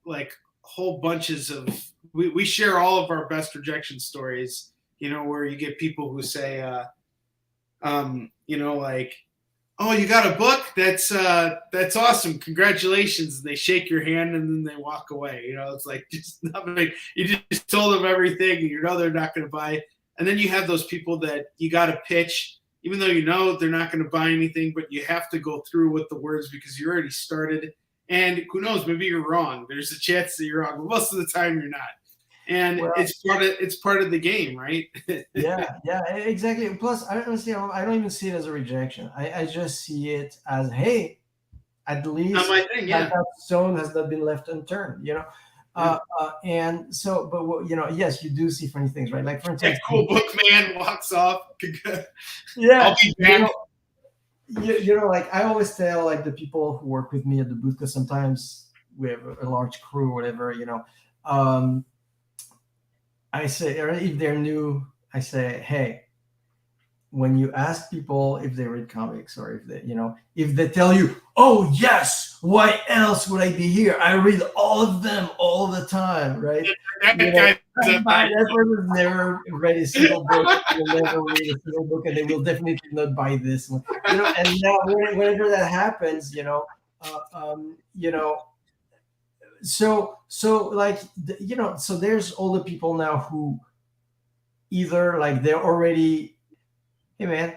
like whole bunches of we share all of our best rejection stories, where you get people who say like, oh, you got a book? That's awesome. Congratulations. And they shake your hand and then they walk away. It's like just nothing. You just told them everything and they're not going to buy. And then you have those people that you got to pitch, even though they're not going to buy anything, but you have to go through with the words because you already started. And who knows, maybe you're wrong. There's a chance that you're wrong, but most of the time you're not. And it's part of the game, right? yeah, exactly. Plus, I don't even see it as a rejection. I just see it as, hey, at least that stone has not been left unturned, and so, but yes, you do see funny things, right? Like, for instance, that cool book man walks off. Yeah, I'll be back. Like I always tell like the people who work with me at the booth, because sometimes we have a large crew or whatever, I say, or if they're new, I say, hey, when you ask people if they read comics, or if they tell you, oh yes, why else would I be here? I read all of them all the time, right? That person's never read a single book, will never read a single book, and they will definitely not buy this one. And now whenever that happens, so like so there's all the people now who either like they're already, hey man,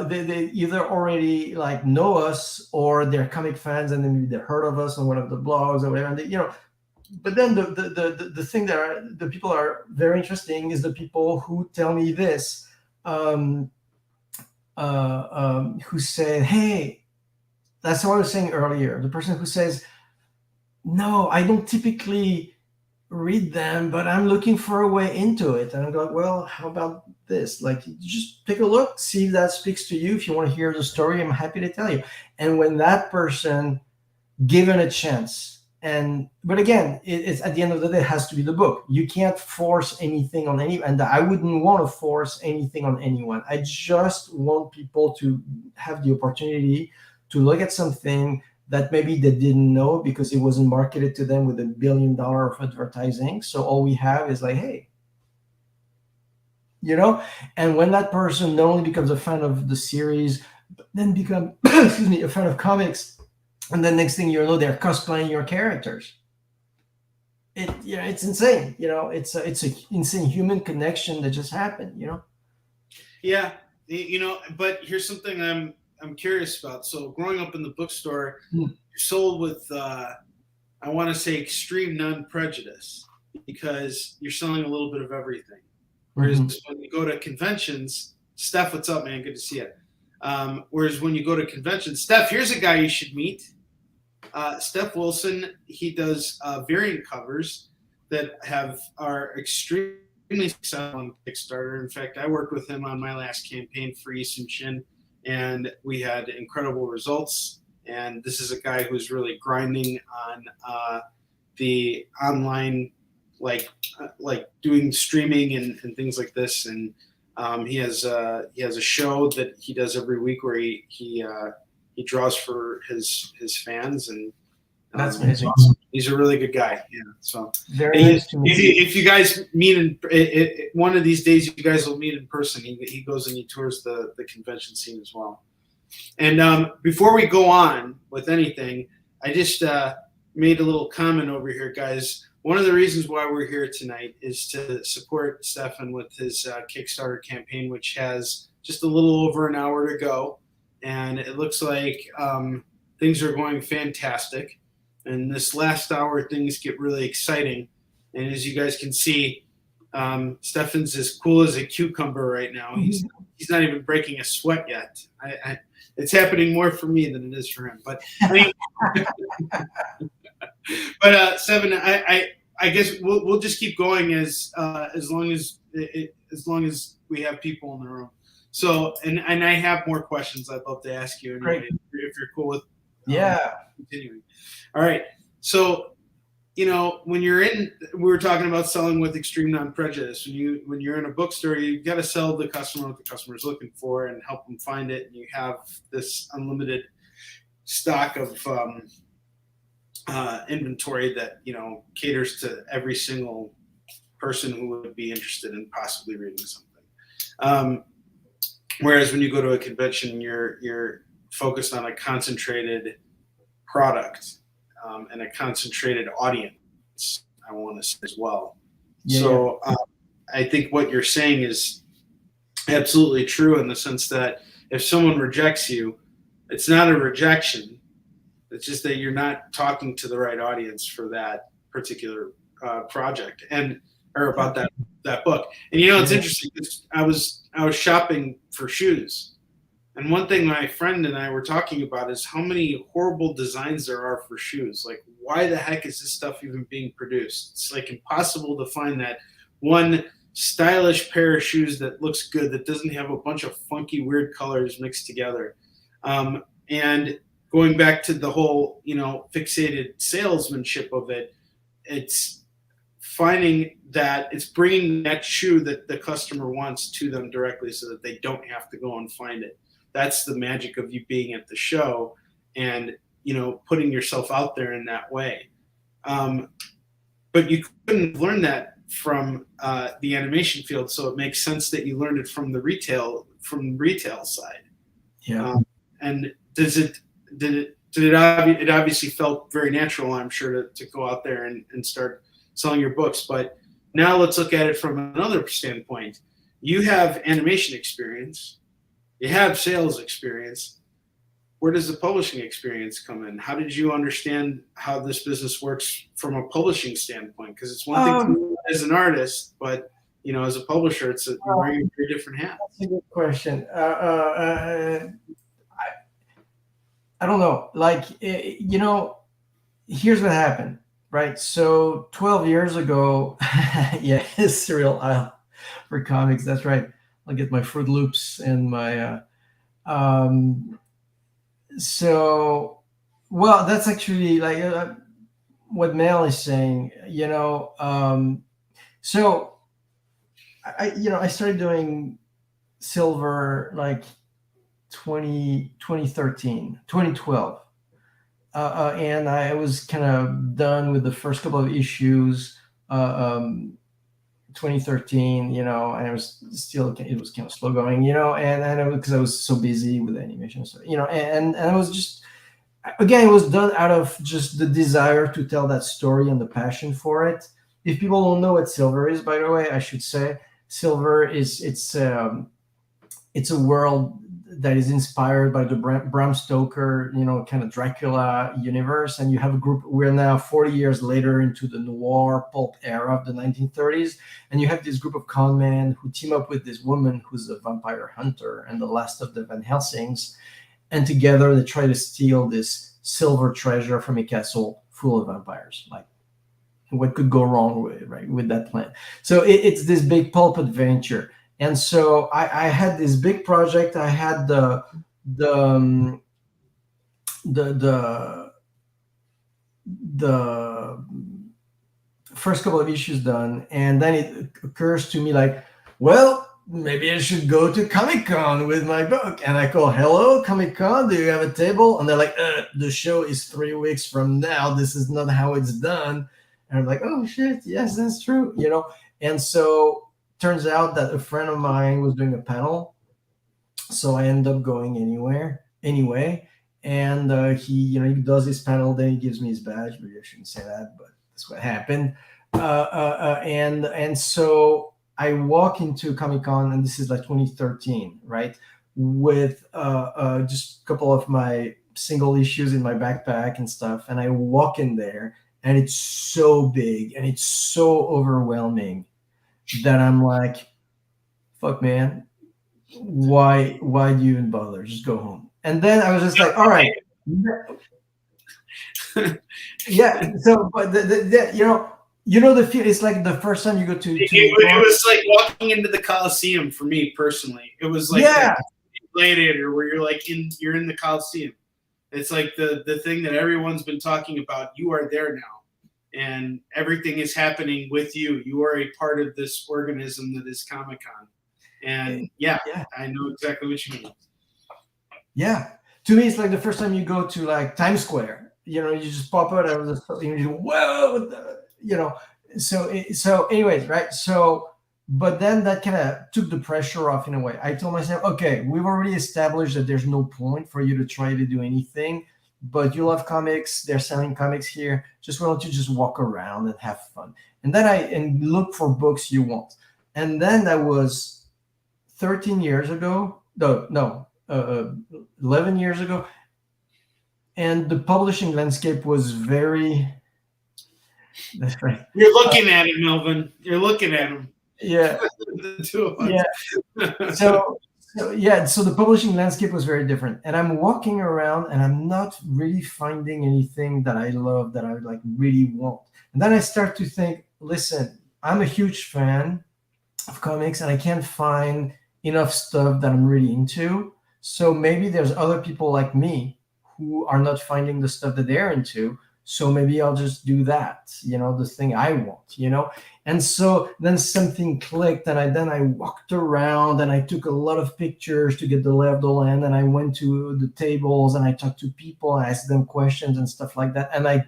they either already like know us, or they're comic fans and then they heard of us on one of the blogs or whatever, and but then the thing that the people are very interesting is the people who tell me this, who say, hey, that's what I was saying earlier, the person who says, no, I don't typically read them, but I'm looking for a way into it. And I'm like, well, how about this? Like, just take a look, see if that speaks to you. If you want to hear the story, I'm happy to tell you. And when that person given a chance, but again, it's at the end of the day, it has to be the book. You can't force anything on anyone, and I wouldn't want to force anything on anyone. I just want people to have the opportunity to look at something that maybe they didn't know because it wasn't marketed to them with $1 billion of advertising. So all we have is like, hey, and when that person not only becomes a fan of the series, but then become, excuse me, a fan of comics, and then next thing you know, they're cosplaying your characters. It's insane. It's a insane human connection that just happened. Yeah, but here's something I'm curious about. So growing up in the bookstore, you're sold with, I want to say, extreme non-prejudice, because you're selling a little bit of everything. Whereas when you go to conventions, Steph, what's up, man? Good to see you. Whereas when you go to conventions, Steph, here's a guy you should meet. Steph Wilson, he does variant covers that are extremely successful on Kickstarter. In fact, I worked with him on my last campaign for Eason Shin, and we had incredible results. And this is a guy who's really grinding on the online, like doing streaming and things like this. And he has a show that he does every week where he draws for his fans, and that's amazing. He's a really good guy. Yeah. So very nice to meet you. If you guys meet one of these days, you guys will meet in person. He goes and he tours the convention scene as well. And before we go on with anything, I just made a little comment over here, guys. One of the reasons why we're here tonight is to support Stephan with his Kickstarter campaign, which has just a little over an hour to go. And it looks like things are going fantastic. And this last hour, things get really exciting. And as you guys can see, Stephan's as cool as a cucumber right now. He's not even breaking a sweat yet. It's happening more for me than it is for him. But but Stephan, I guess we'll just keep going as long as we have people in the room. So and I have more questions I'd love to ask you anyway, if you're cool with continuing. All right. So, you know, we were talking about selling with extreme non-prejudice. When you're in a bookstore, you got to sell the customer what the customer is looking for and help them find it. And you have this unlimited stock of inventory that, you know, caters to every single person who would be interested in possibly reading something. Whereas when you go to a convention, you're focused on a concentrated product and a concentrated audience, I want to say as well. Yeah. So I think what you're saying is absolutely true in the sense that if someone rejects you, it's not a rejection. It's just that you're not talking to the right audience for that particular project or about that book. And you know, it's interesting because I was shopping for shoes. And one thing my friend and I were talking about is how many horrible designs there are for shoes. Like, why the heck is this stuff even being produced? It's like impossible to find that one stylish pair of shoes that looks good, that doesn't have a bunch of funky, weird colors mixed together. And going back to the whole, you know, fixated salesmanship of it, it's finding that it's bringing that shoe that the customer wants to them directly so that they don't have to go and find it. That's the magic of you being at the show and, you know, putting yourself out there in that way. But you couldn't learn that from the animation field, so it makes sense that you learned it from the retail side. Yeah. And it obviously felt very natural, I'm sure, to go out there and start selling your books. But now let's look at it from another standpoint. You have animation experience. You have sales experience. Where does the publishing experience come in? How did you understand how this business works from a publishing standpoint? Because it's one thing to do as an artist, but, you know, as a publisher, you're wearing a very different hat. That's a good question. I don't know. Like, you know, here's what happened, right? So 12 years ago, yeah, cereal aisle for comics. That's right. I'll get my Fruit Loops and my so, well, that's actually like what Mel is saying, you know. So I started doing silver like 2013, 2012. And I was kind of done with the first couple of issues. 2013, you know, and it was kind of slow going, you know, and because I was so busy with animation, so, you know, and I was just, again, it was done out of just the desire to tell that story and the passion for it. If people don't know what silver is, by the way, I should say silver it's a world that is inspired by the Bram Stoker, you know, kind of Dracula universe. And you have a group, we're now 40 years later into the noir pulp era of the 1930s. And you have this group of con men who team up with this woman who's a vampire hunter and the last of the Van Helsings. And together they try to steal this silver treasure from a castle full of vampires. Like, what could go wrong with that plan? So it's this big pulp adventure. And so I had this big project. I had the first couple of issues done, and then it occurs to me like, well, maybe I should go to Comic-Con with my book. And I call, hello, Comic-Con, do you have a table? And they're like, the show is 3 weeks from now. This is not how it's done. And I'm like, oh shit, yes, that's true, you know. And so turns out that a friend of mine was doing a panel, so I end up going anyway. And he does his panel, then he gives me his badge. Maybe I shouldn't say that, but that's what happened. And so I walk into Comic-Con, and this is like 2013, right? With just a couple of my single issues in my backpack and stuff. And I walk in there, and it's so big and it's so overwhelming that I'm like, fuck, man, why do you even bother? Just go home. And then I was just like, all right. Yeah. So, but you know the feel. It's like the first time you go to it was like walking into the Coliseum for me personally. It was like that Gladiator where you're in the Coliseum. It's like the thing that everyone's been talking about. You are there now, and everything is happening with you. You are a part of this organism that is Comic-Con. And yeah, I know exactly what you mean. Yeah. To me, it's like the first time you go to like Times Square. You know, you just pop out of the, you go, whoa, you know. So anyways, right? So, but then that kind of took the pressure off in a way. I told myself, okay, we've already established that there's no point for you to try to do anything, but you love comics. They're selling comics here. Just why don't you just walk around and have fun? And then and look for books you want. And then that was 13 years ago. No. 11 years ago, and the publishing landscape was very. That's right. You're looking at him, Melvin. You're looking at him. Yeah. The two of us. Yeah. So the publishing landscape was very different, and I'm walking around, and I'm not really finding anything that I love, that I like really want. And then I start to think, listen, I'm a huge fan of comics, and I can't find enough stuff that I'm really into. So maybe there's other people like me who are not finding the stuff that they're into. So maybe I'll just do that, you know, the thing I want, you know. And so then something clicked, and I walked around, and I took a lot of pictures to get the lay of the land, and I went to the tables, and I talked to people, and I asked them questions and stuff like that. And I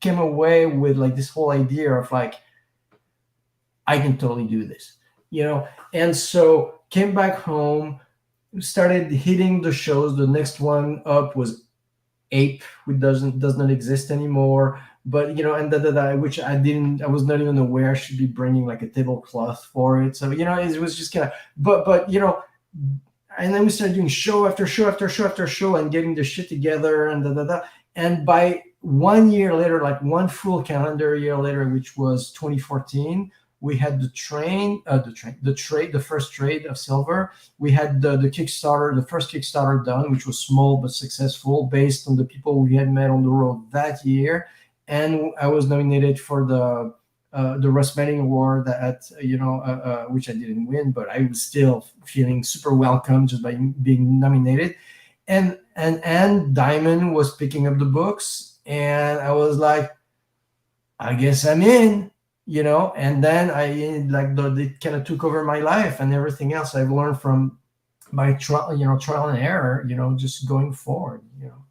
came away with like this whole idea of like, I can totally do this, you know. And so came back home, started hitting the shows. The next one up was Ape, which does not exist anymore. But you know, and which I was not even aware I should be bringing like a tablecloth for it. So you know, it was just kind of, but you know, and then we started doing show after show after show after show and getting the shit together and And by 1 year later, like one full calendar year later, which was 2014. We had the first trade of Silver. We had the Kickstarter, the first Kickstarter done, which was small but successful, based on the people we had met on the road that year. And I was nominated for the Russ Manning Award which I didn't win, but I was still feeling super welcome just by being nominated. And Diamond was picking up the books, and I was like, I guess I'm in. You know, and then it kind of took over my life, and everything else I've learned from my trial and error, you know, just going forward, you know.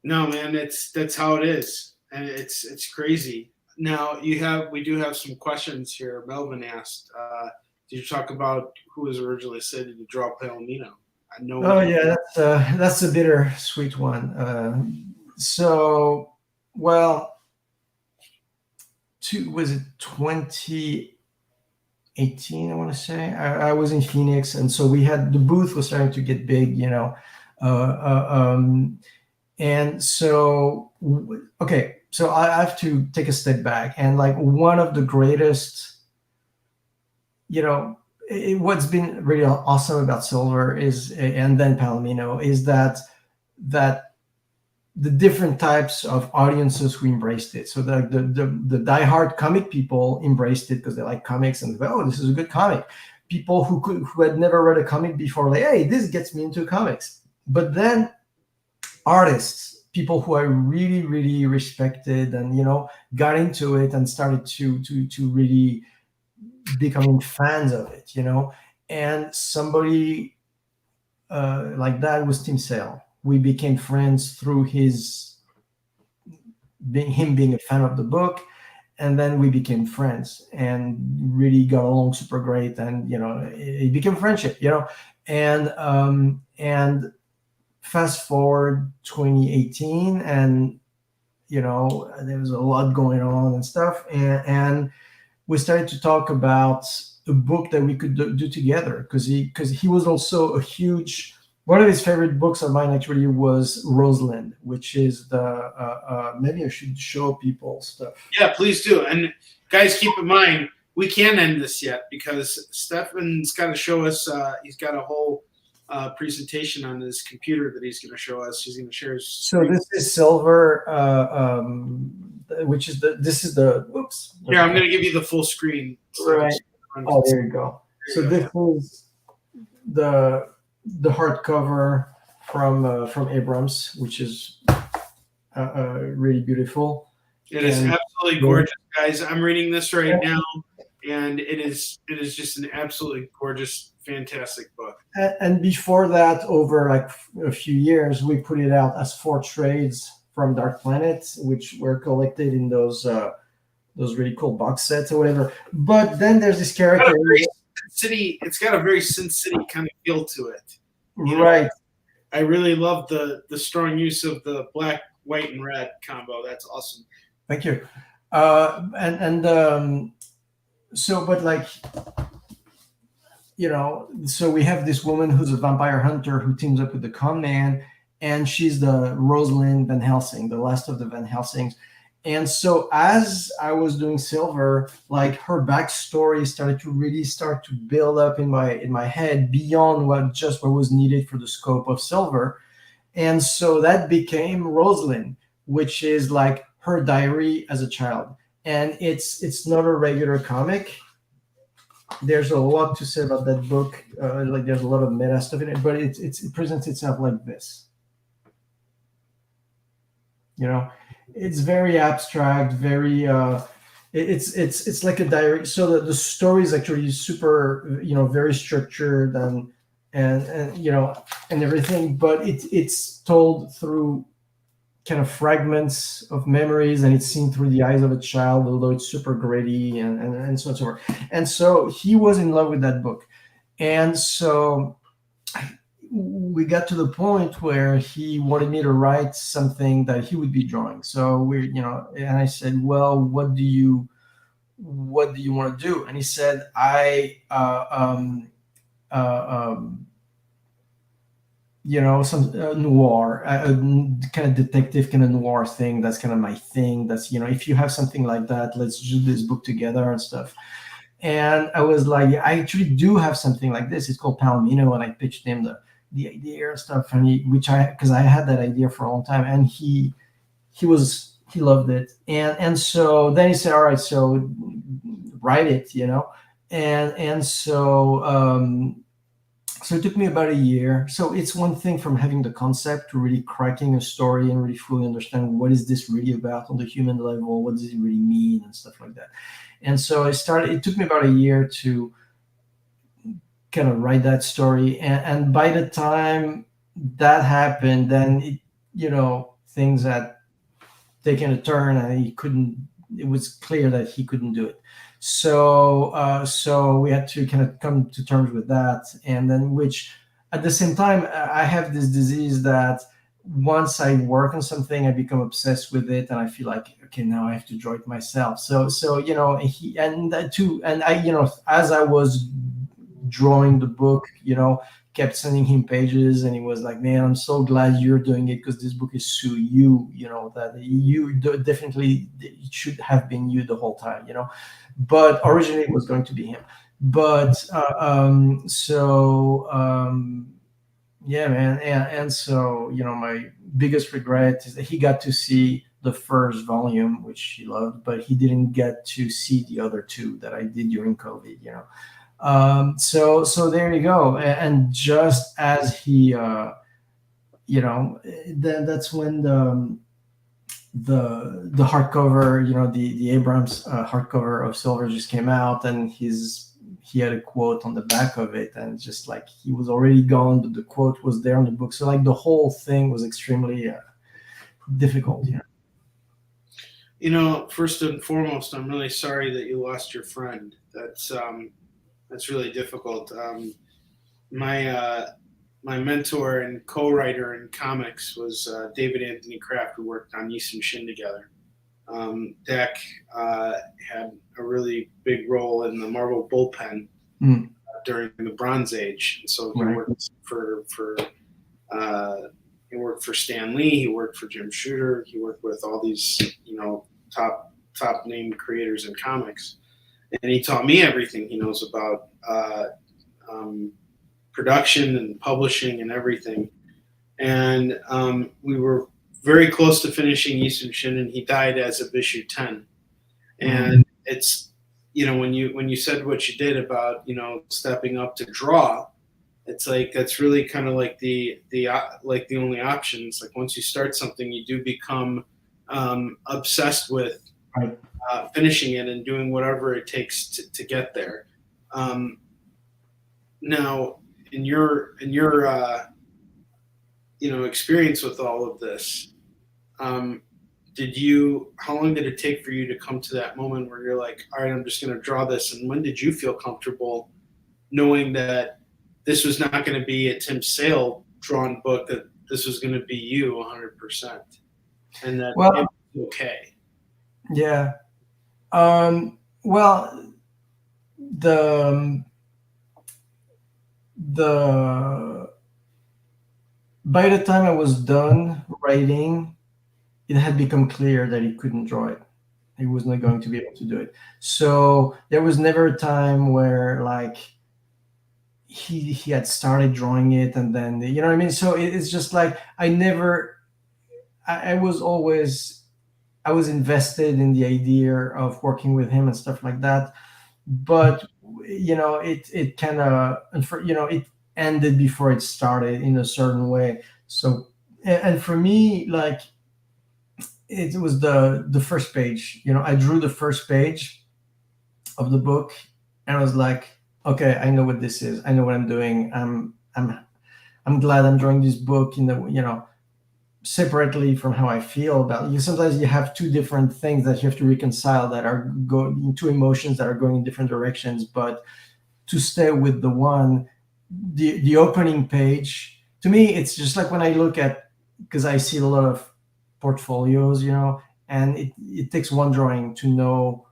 No, man, that's how it is, and it's crazy. Now we do have some questions here. Melvin asked, did you talk about who was originally said to draw Palomino? I know. Oh yeah, that's a bittersweet one. Was it 2018? I want to say I was in Phoenix, and so we had the booth was starting to get big, you know, and so okay, so I have to take a step back, and like one of the greatest, you know, what's been really awesome about Silver is, and then Palomino, is that the different types of audiences who embraced it. So the diehard comic people embraced it because they like comics and this is a good comic. People who had never read a comic before, like, hey, this gets me into comics. But then artists, people who I really, really respected, and you know, got into it and started to really becoming fans of it, you know. And somebody like that was Tim Sale. We became friends through him being a fan of the book, and then we became friends and really got along super great. And you know, it became friendship, you know. And fast forward 2018, and you know, there was a lot going on and stuff, and we started to talk about a book that we could do together, because he was also a huge. One of his favorite books of mine actually was Rosalind, which is maybe I should show people stuff. Yeah, please do. And guys, keep in mind, we can't end this yet because Stephan's got to show us. He's got a whole presentation on his computer that he's going to show us. He's going to share his. So this is Silver, which is this is the. Oops. Here, I'm going to give you the full screen. Right. Oh, there you go. So this is the hardcover from Abrams, which is really beautiful. It is And absolutely gorgeous, guys. I'm reading this right now, and it is just an absolutely gorgeous, fantastic book. and before that, over like a few years, we put it out as 4 trades from Dark Planet, which were collected in those really cool box sets or whatever. But then there's this character. It's got a very Sin City kind of feel to it. Right. I really love the strong use of the black, white, and red combo. That's awesome. Thank you. So, but like, so we have this woman who's a vampire hunter who teams up with the con man, and she's the Rosalind Van Helsing, the last of the Van Helsings. And so as I was doing Silver, like her backstory started to build up in my head beyond what was needed for the scope of Silver. And so that became Rosalind, which is like her diary as a child. And it's not a regular comic. There's a lot to say about that book. Like there's a lot of meta stuff in it, but it presents itself like this. It's very abstract, very it's like a diary. So the story is actually super, very structured and everything, but it's told through kind of fragments of memories, and it's seen through the eyes of a child, although it's super gritty and so on and so forth. And so he was in love with that book. And so we got to the point where he wanted me to write something that he would be drawing. So and I said, well, what do you want to do? And he said, some noir, kind of detective, kind of noir thing. That's kind of my thing. That's, if you have something like that, let's do this book together and stuff. And I was like, I actually do have something like this. It's called Palomino, and I pitched him the idea and stuff, and because I had that idea for a long time, and he loved it, and so then he said, all right, so write it, and so so it took me about a year. So it's one thing from having the concept to really cracking a story and really fully understand what is this really about on the human level, what does it really mean and stuff like that. And so it took me about a year to kind of write that story, and by the time that happened, then things had taken a turn, and it was clear that he couldn't do it. So we had to kind of come to terms with that, and then which at the same time, I have this disease that once I work on something, I become obsessed with it, and I feel like, okay, now I have to draw it myself. So he and that too, and I as I was drawing the book, kept sending him pages, and he was like, man, I'm so glad you're doing it, because this book is so you, that you definitely, it should have been you the whole time, but originally it was going to be him. But yeah, man, and so my biggest regret is that he got to see the first volume, which he loved, but he didn't get to see the other 2 that I did during COVID. So there you go. And just as he, then that's when the hardcover, the Abrams hardcover of Silver just came out, and he had a quote on the back of it, and just like he was already gone, but the quote was there on the book. So like the whole thing was extremely difficult. First and foremost, I'm really sorry that you lost your friend. That's really difficult. My mentor and co-writer in comics was David Anthony Kraft, who worked on Nicest and Shin together. Dak had a really big role in the Marvel bullpen during the Bronze Age, and so he worked he worked for Stan Lee, he worked for Jim Shooter, he worked with all these top name creators in comics. And he taught me everything he knows about production and publishing and everything. And we were very close to finishing Nicest and Shin, and he died as of issue 10. And it's, when you said what you did about, stepping up to draw, It's like that's really kind of like like the only option. It's like once you start something, you do become obsessed with Right. finishing it and doing whatever it takes to get there. Now, in your experience with all of this, um, how long did it take for you to come to that moment where you're like, all right, I'm just going to draw this? And when did you feel comfortable knowing that this was not going to be a Tim Sale drawn book, that this was going to be you 100%, and that Well, it was okay? yeah. Well, the the by the time I was done writing, it had become clear that he couldn't draw it. He was not going to be able to do it. So there was never a time where like he had started drawing it and then you know what I mean. So it's just like I was always I was invested in the idea of working with him and stuff like that. But it kind of it ended before it started in a certain way. So and for me, like it was the first page. I drew the first page of the book, and I was like, okay, I know what this is. I know what I'm doing. I'm glad I'm drawing this book in the separately from how I feel about it. Sometimes you have two different things that you have to reconcile that are going two emotions that are going in different directions. But to stay with the one, the opening page, to me, it's just like when I look at, because I see a lot of portfolios, and it takes one drawing to know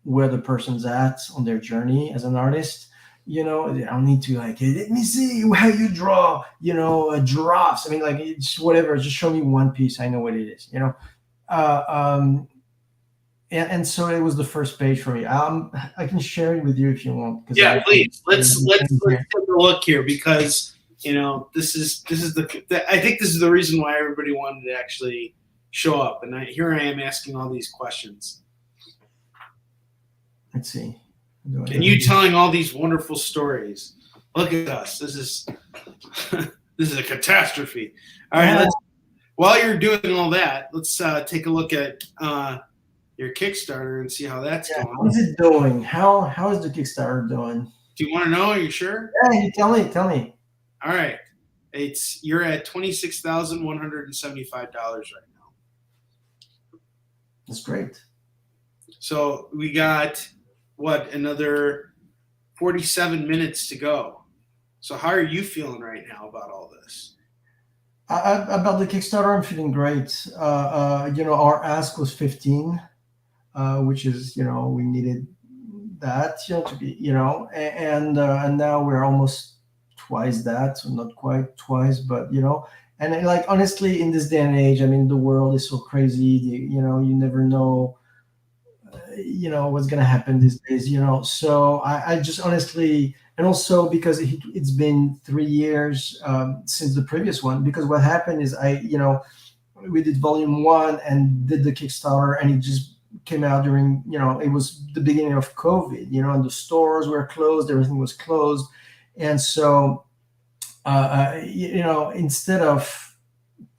where the person's at on their journey as an artist. I don't need to like, hey, let me see how you draw, giraffes. I mean, like it's whatever. Just show me one piece. I know what it is. Uh, um, and so it was the first page for me. I can share it with you if you want. Yeah, please. Let's take a look here, because this is I think this is the reason why everybody wanted to actually show up, and here I am asking all these questions. Let's see. And you telling all these wonderful stories. Look at us. This is this is a catastrophe. All right. While you're doing all that, let's take a look at your Kickstarter and see how that's going. How is it doing? How is the Kickstarter doing? Do you want to know? Are you sure? Yeah, you tell me. All right. You're at $26,175 right now. That's great. So we got another 47 minutes to go. So how are you feeling right now about all this? About the Kickstarter, I'm feeling great. Our ask was 15, which is, we needed that, to be, and now we're almost twice that, so not quite twice, but, and like, honestly, in this day and age, I mean, the world is so crazy, you never know, what's going to happen these days, so I just honestly, and also because it's been 3 years since the previous one, because what happened is we did volume 1 and did the Kickstarter, and it just came out during, it was the beginning of COVID, and the stores were closed, everything was closed. And so, instead of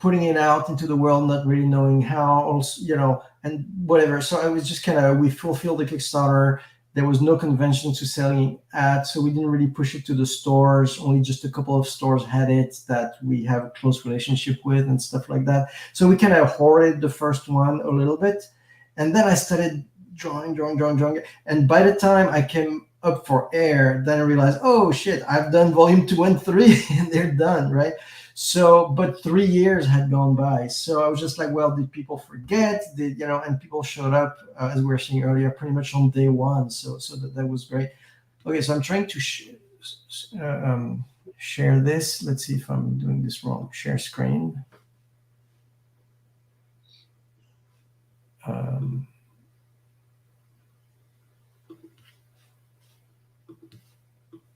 putting it out into the world, not really knowing how, also, and whatever. So I was just we fulfilled the Kickstarter. There was no convention to selling at, so we didn't really push it to the stores. Only just a couple of stores had it that we have a close relationship with and stuff like that. So we kind of hoarded the first one a little bit. And then I started drawing. And by the time I came up for air, then I realized, oh shit, I've done volume 2 and 3 and they're done, right? So, but 3 years had gone by. So I was just like, well, did people forget? And people showed up, as we were saying earlier, pretty much on day one. So that was great. Okay, so I'm trying to share this. Let's see if I'm doing this wrong. Share screen.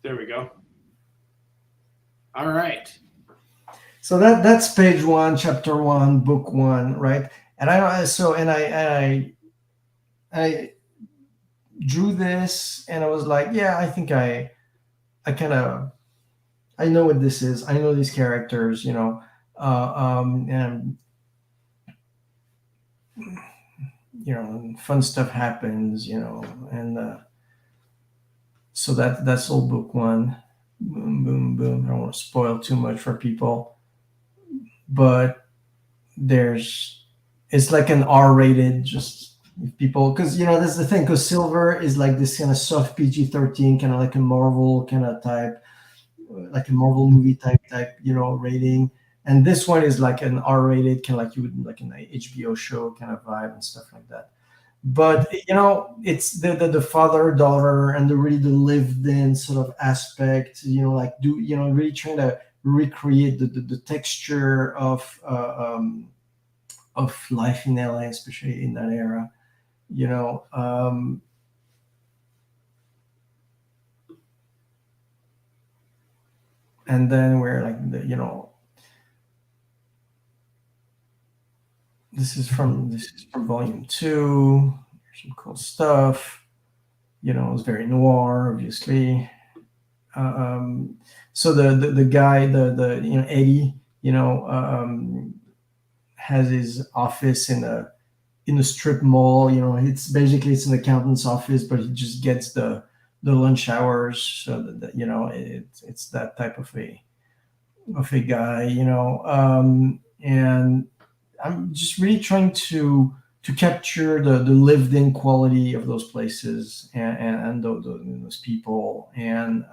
There we go. All right. So that's page 1, chapter 1, book 1, right? And I drew this, and I was like, yeah, I think I kind of I know what this is. I know these characters, and fun stuff happens, and so that's all book one. Boom, boom, boom. I don't want to spoil too much for people, but it's like an R-rated, just if people, because that's the thing, because Silver is like this kind of soft PG-13, kind of like a Marvel kind of type, like a Marvel movie type, rating. And this one is like an R-rated, kind of like you would like an HBO show kind of vibe and stuff like that. But it's the father daughter and the really the lived in sort of aspect. Like really trying to recreate the texture of life in LA, especially in that era. You know, and then we're like this is from volume 2. There's some cool stuff. It's very noir, obviously. So the guy, the Eddie, has his office in a strip mall. It's an accountant's office, but he just gets the lunch hours, so that it's that type of a guy. And I'm just really trying to capture the lived in quality of those places and those people, and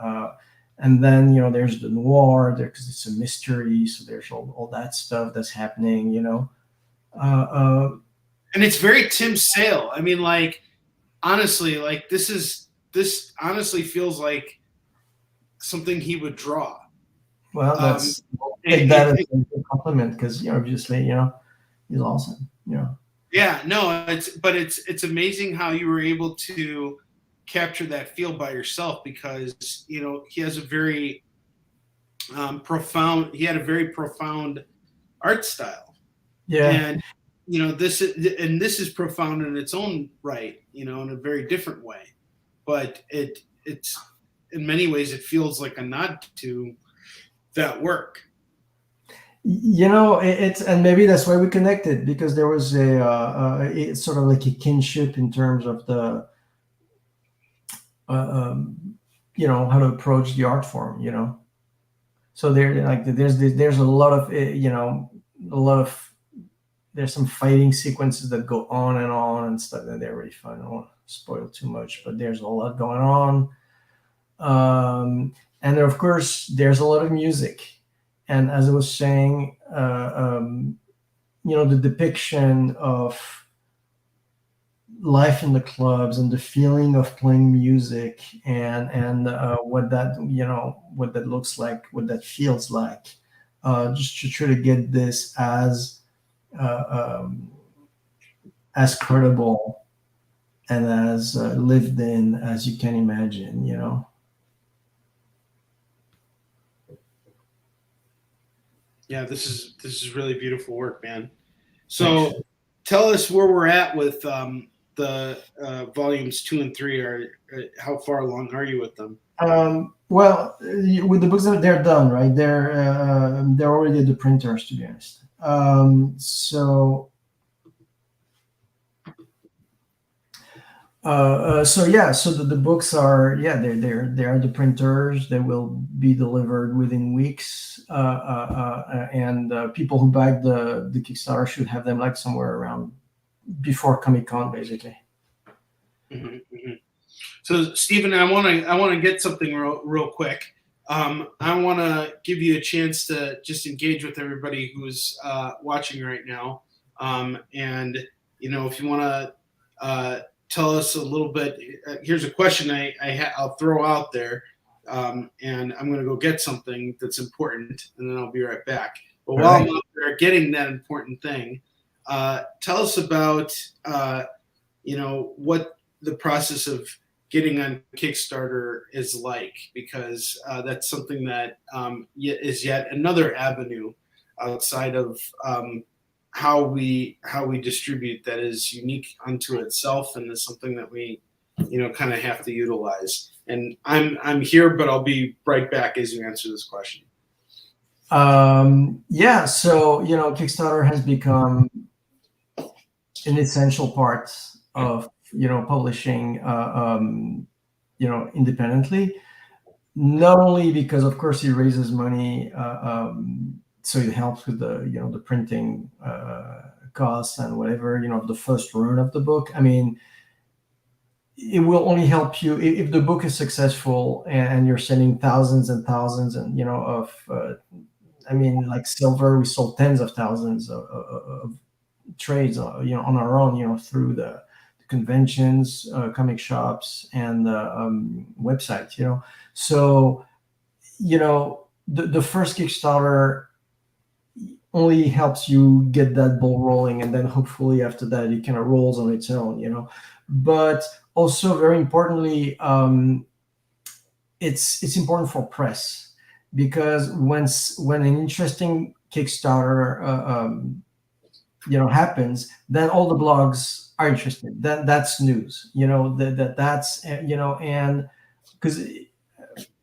then there's the noir there because it's a mystery, so there's all that stuff that's happening. And it's very Tim Sale. I mean, like, honestly, like this honestly feels like something he would draw. Well, Um, take that as it, a compliment, because obviously he's awesome. yeah, no, it's amazing how you were able to capture that feel by yourself, because he has a very profound. He had a very profound art style, Yeah. and this is profound in its own right. In a very different way, but it's in many ways it feels like a nod to that work. It's, and maybe that's why we connected, because there was it's sort of like a kinship in terms of the how to approach the art form. So there's a lot of a lot of there's some fighting sequences that go on and stuff, and they're really fun. I don't want to spoil too much, but there's a lot going on. And of course there's a lot of music, and as I was saying, the depiction of life in the clubs and the feeling of playing music, and what that looks like, what that feels like, just to try to get this uh, um, as credible and as lived in as you can imagine. Yeah, this is really beautiful work, man. Thanks. So tell us where we're at with the volumes 2 and 3. Are how far along are you with them? Well, with the books, they're done, right? They're already at the printers, to be honest. So yeah, so the books are, they're the printers. They will be delivered within weeks, and people who buy the Kickstarter should have them like somewhere around before Comic-Con, basically. Mm-hmm, mm-hmm. So Stephen, I want to get something real quick. I want to give you a chance to just engage with everybody who's watching right now, and if you want to tell us a little bit. Here's a question I'll throw out there, and I'm going to go get something that's important, and then I'll be right back. But while I'm out there getting that important thing, tell us about what the process of getting on Kickstarter is like, because that's something that is yet another avenue outside of how we distribute that is unique unto itself, and is something that we kind of have to utilize. And I'm here, but I'll be right back as you answer this question. Yeah, so Kickstarter has become an essential part of publishing independently, not only because of course it raises money, so it helps with the printing costs and whatever, the first run of the book. I mean, it will only help you if the book is successful and you're selling thousands and thousands and of I mean, like Silver, we sold tens of thousands of trades, on our own, through the conventions, comic shops, and websites. So, the first Kickstarter only helps you get that ball rolling, and then hopefully after that it kind of rolls on its own. But also very importantly, it's important for press, because when an interesting Kickstarter happens, then all the blogs are interested. That's news, that's and because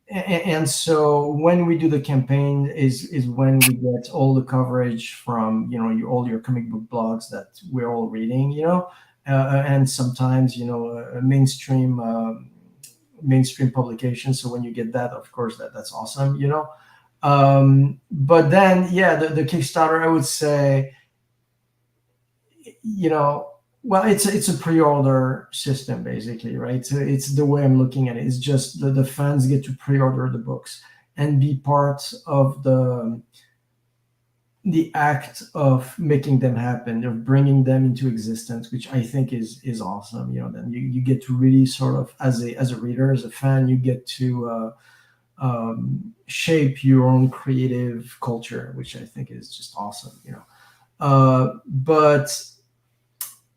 and so when we do the campaign is when we get all the coverage from all your comic book blogs that we're all reading, and sometimes a mainstream publication. So when you get that, of course, that's awesome, but then the Kickstarter, I would say, well, it's a pre-order system basically, right? So it's the way I'm looking at it. It's just the fans get to pre-order the books and be part of the act of making them happen, of bringing them into existence, which I think is awesome. Then you get to really sort of, as a reader, as a fan, you get to shape your own creative culture, which I think is just awesome. But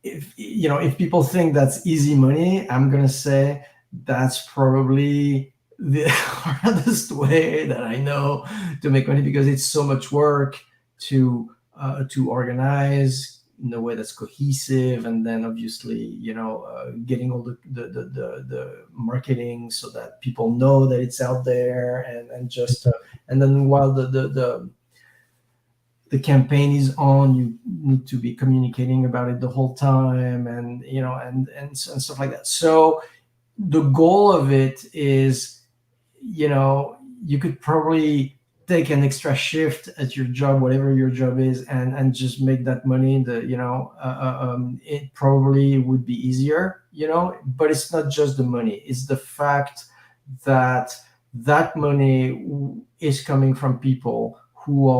if people think that's easy money, I'm gonna say that's probably the hardest way that I know to make money, because it's so much work to organize in a way that's cohesive, and then obviously getting all the marketing so that people know that it's out there, and just and then while the campaign is on, you need to be communicating about it the whole time, and and stuff like that. So the goal of it is, you could probably take an extra shift at your job, whatever your job is, and just make that money. It probably would be easier, but it's not just the money. It's the fact that that money is coming from people who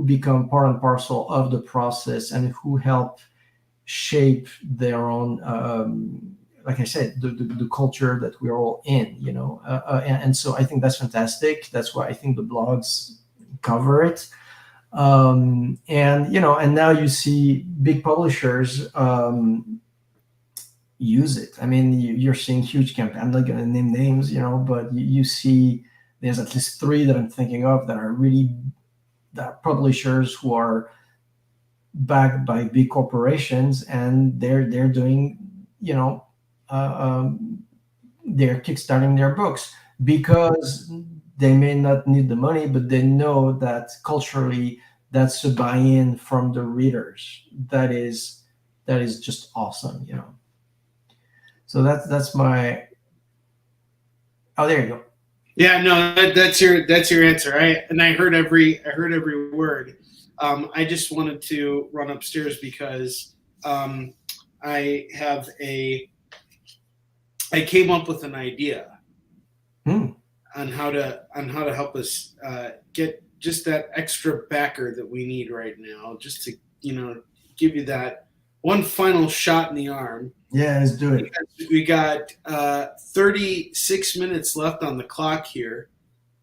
become part and parcel of the process, and who help shape their own, like I said, the culture that we're all in, and so I think that's fantastic. That's why I think the blogs cover it. And now you see big publishers use it. I mean, you're seeing huge campaigns. I'm not going to name names, but you see there's at least 3 that I'm thinking of that are publishers who are backed by big corporations, and they're doing, they're kickstarting their books because they may not need the money, but they know that culturally that's a buy-in from the readers that is just awesome. So that's my. Oh, there you go. Yeah, no, that's your answer. I heard every word. I just wanted to run upstairs because I came up with an idea on how to help us get just that extra backer that we need right now, just to give you that one final shot in the arm. Yeah, let's do it. We got 36 minutes left on the clock here.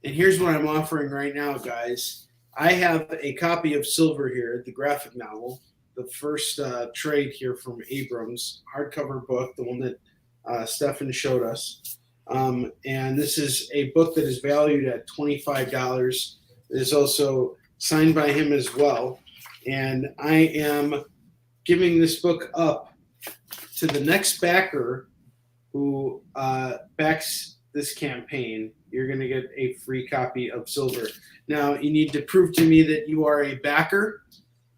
And here's what I'm offering right now, guys. I have a copy of Silver here, the graphic novel, the first trade here from Abrams, hardcover book, the one that Stephan showed us. And this is a book that is valued at $25. It is also signed by him as well. And I am giving this book up to the next backer who backs this campaign, you're going to get a free copy of Silver. Now, you need to prove to me that you are a backer.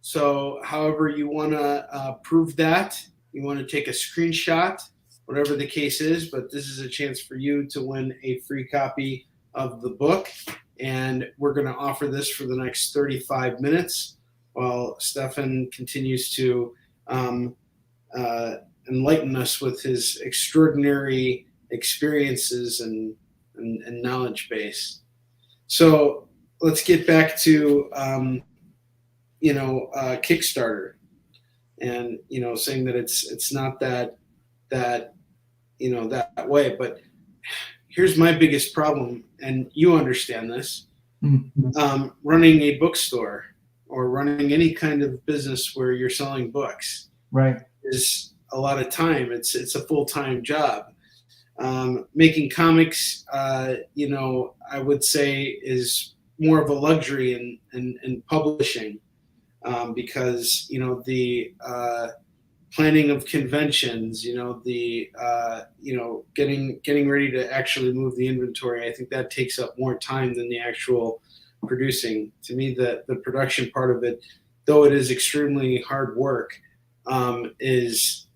So however you want to prove that, you want to take a screenshot, whatever the case is, but this is a chance for you to win a free copy of the book. And we're going to offer this for the next 35 minutes while Stephan continues to enlighten us with his extraordinary experiences and knowledge base. So let's get back to Kickstarter, and saying that it's not that way. But here's my biggest problem, and you understand this. Running a bookstore or running any kind of business where you're selling books, right, is a lot of time. It's a full-time job. Making comics, I would say, is more of a luxury in publishing, because the planning of conventions, getting ready to actually move the inventory, I think that takes up more time than the actual producing. To me, the production part of it, though it is extremely hard work, is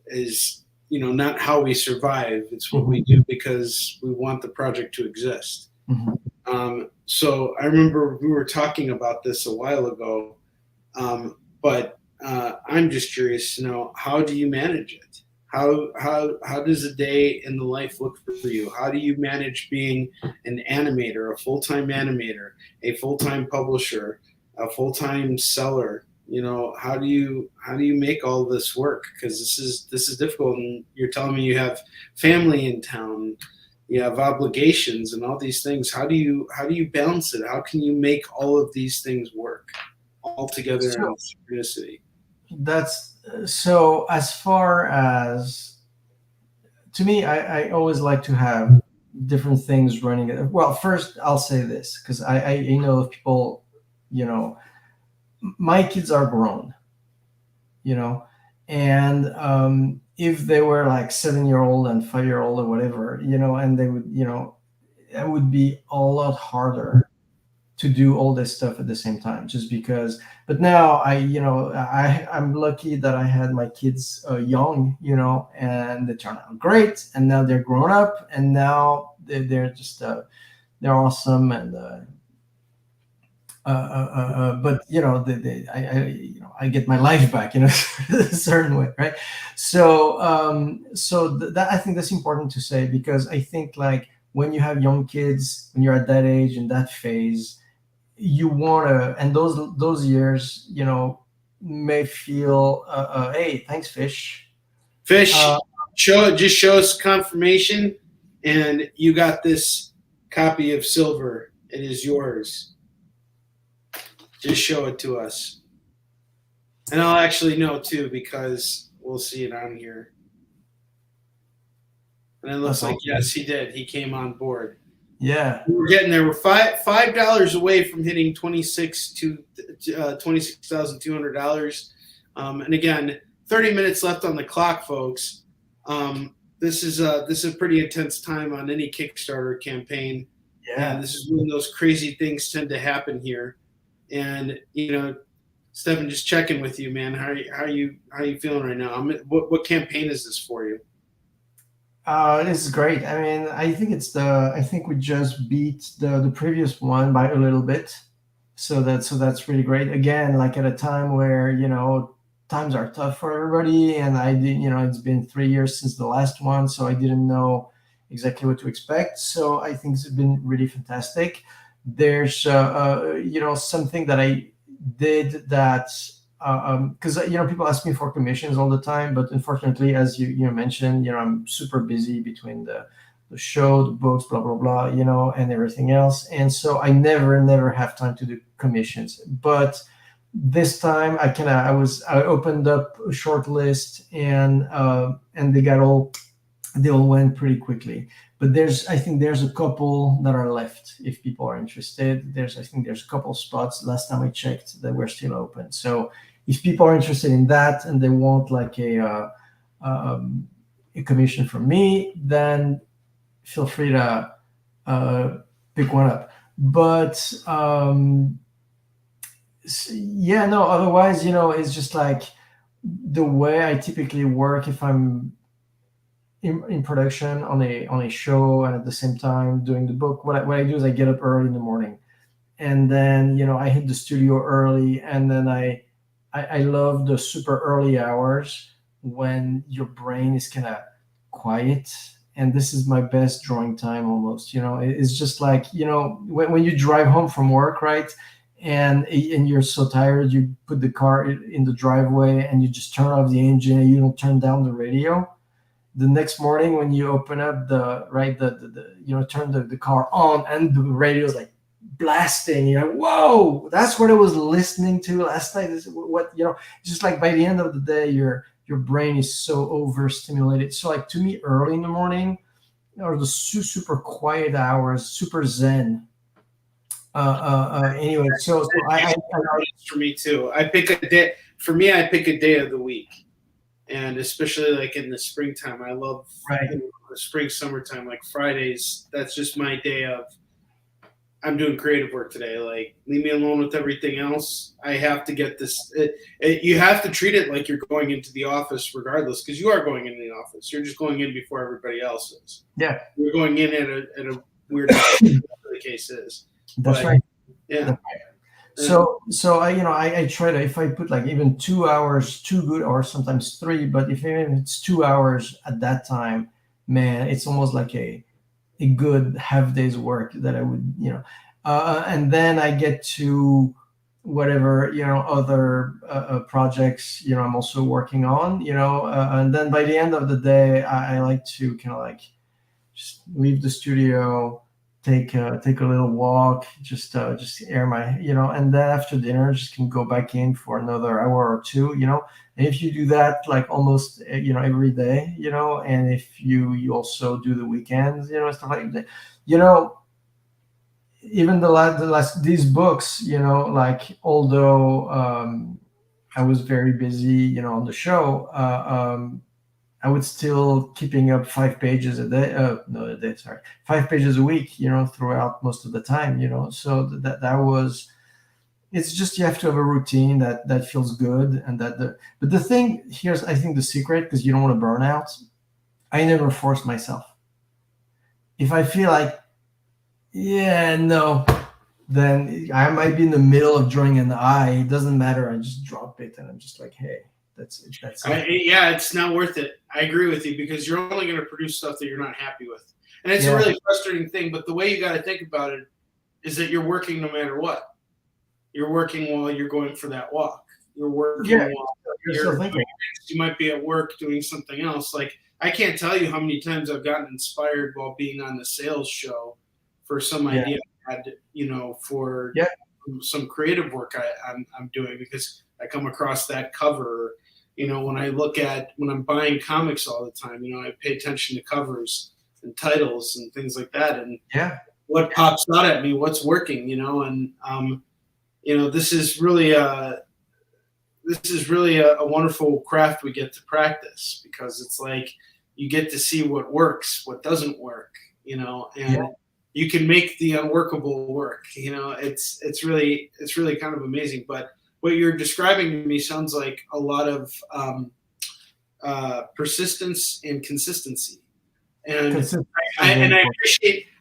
not how we survive. It's what we do because we want the project to exist. So I remember we were talking about this a while ago, but I'm just curious to know, how do you manage it? How does a day in the life look for you? How do you manage being an animator, a full-time animator, a full-time publisher, a full-time seller? How do you make all this work? Because this is difficult, and you're telling me you have family in town, you have obligations and all these things. How do you balance it? How can you make all of these things work all together in synchronicity? That's so. As far as, to me, I always like to have different things running. Well, first I'll say this, because I know people, my kids are grown, and if they were like 7-year-old and 5-year-old or whatever, and they would, it would be a lot harder to do all this stuff at the same time, just because. But now I'm lucky that I had my kids young, and they turned out great, and now they're grown up, and now they're just they're awesome, and but I get my life back, a certain way, right? So that, I think that's important to say, because I think, like, when you have young kids, when you're at that age and that phase, you want to, and those years, may feel, hey, thanks, fish. Show us confirmation, and you got this copy of Silver. It is yours. Just show it to us. And I'll actually know too, because we'll see it on here. And it looks like, yes, he did. He came on board. Yeah. We're getting there. We're $5 away from hitting $26,200. And again, 30 minutes left on the clock, folks. This is a pretty intense time on any Kickstarter campaign. Yeah. And this is when those crazy things tend to happen here. And Stephan, just checking with you, man. How are you feeling right now? What campaign is this for you? This is great. I mean, I think we just beat the previous one by a little bit, so that's really great. Again, like at a time where times are tough for everybody, and I did it's been 3 years since the last one, so I didn't know exactly what to expect. So I think it's been really fantastic. There's something that I did that, because people ask me for commissions all the time, but unfortunately, as you mentioned, I'm super busy between the show, the books, blah blah blah, and everything else, and so I never have time to do commissions. But this time I opened up a short list, and they all went pretty quickly. But I think there's a couple that are left if people are interested. I think there's a couple spots last time I checked that were still open. So if people are interested in that and they want like a a commission from me, then feel free to pick one up. But yeah, no, otherwise, it's just like the way I typically work if I'm in production on a show and at the same time doing the book. What I do is I get up early in the morning, and then I hit the studio early, and then I love the super early hours when your brain is kind of quiet, and this is my best drawing time almost. It's just like when you drive home from work, right? And you're so tired, you put the car in the driveway and you just turn off the engine and you don't turn down the radio. The next morning when you open up turn the car on and the radio is like blasting, whoa, that's what I was listening to last night. This is what just like by the end of the day your brain is so overstimulated. So like to me, early in the morning or the super quiet hours, super zen. Anyway, so I for me too. I pick a day. For me, I pick a day of the week, and especially like in the springtime, I love the spring, summertime. Like Fridays, that's just my day of. I'm doing creative work today. Like, leave me alone with everything else. I have to get this. You have to treat it like you're going into the office, regardless, because you are going into the office. You're just going in before everybody else is. Yeah, you're going in at a weird time, whatever the case is. That's right. Yeah. That's right. So I try to, if I put like even 2 hours, 2 good hours, sometimes 3, but if even it's 2 hours at that time, man, it's almost like a good half day's work that I would, and then I get to whatever, other projects, I'm also working on, and then by the end of the day, I like to kind of like just leave the studio, take a little walk, just air my, and then after dinner, just can go back in for another hour or two, and if you do that like almost every day, and if you also do the weekends, stuff like that, even the last these books, like although I was very busy, on the show, I would still keeping up 5 pages a day. No, a day, sorry, 5 pages a week. Throughout most of the time. So that was. It's just you have to have a routine that feels good, and but the thing here's I think the secret, because you don't want to burn out. I never force myself. If I feel like, yeah, no, then I might be in the middle of drawing an eye. It doesn't matter. I just drop it, and I'm just like, hey. That's it. Yeah, it's not worth it. I agree with you, because you're only going to produce stuff that you're not happy with. And it's a really frustrating thing, but the way you got to think about it is that you're working no matter what. You're working while you're going for that walk. You're working while you might be at work doing something else. Like, I can't tell you how many times I've gotten inspired while being on the sales show for some idea I had, for some creative work I'm doing, because I come across that cover. When I'm buying comics all the time, I pay attention to covers and titles and things like that, and what pops out at me, what's working, and this is really a wonderful craft we get to practice, because it's like you get to see what works, what doesn't work, and you can make the unworkable work. It's really kind of amazing. But what you're describing to me sounds like a lot of persistence and consistency. And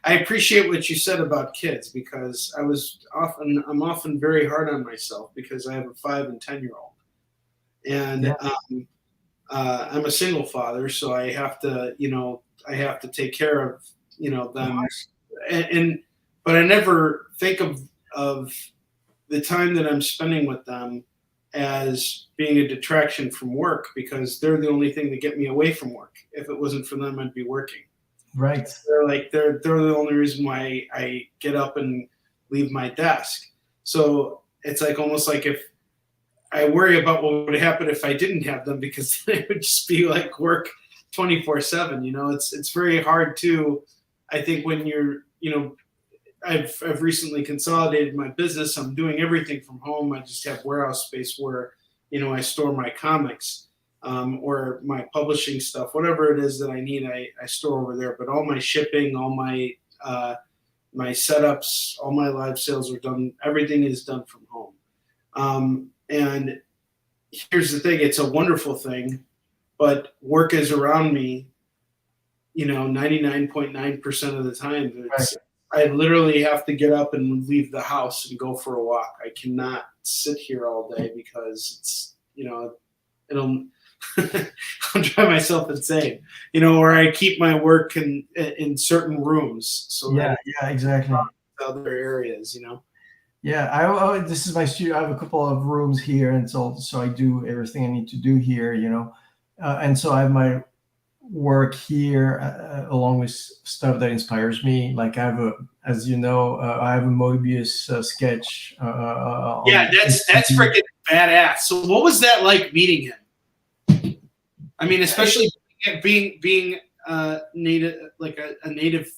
I appreciate what you said about kids, because I'm often very hard on myself, because I have a 5 and 10-year-old, and I'm a single father, so I have to take care of them, but I never think of the time that I'm spending with them as being a detraction from work, because they're the only thing that get me away from work. If it wasn't for them, I'd be working. Right. They're the only reason why I get up and leave my desk. So it's like almost like if I worry about what would happen if I didn't have them, because it would just be like work 24/7. It's very hard to, I think, when you're, I've recently consolidated my business. I'm doing everything from home. I just have warehouse space where, I store my comics. or my publishing stuff, whatever it is that I need, I store over there. But all my shipping, all my my setups, all my live sales are done. Everything is done from home. And here's the thing: it's a wonderful thing, but work is around me. 99.9% of the time, it's, I literally have to get up and leave the house and go for a walk. I cannot sit here all day because it's, it'll I'll drive myself insane. Or I keep my work in certain rooms. So yeah, exactly. Other areas, Yeah, this is my studio. I have a couple of rooms here, and so I do everything I need to do here, and so I have my work here along with stuff that inspires me. Like I have as you know, I have a Mobius sketch. Yeah, that's freaking badass. So what was that like meeting him? I mean, especially being native, like a native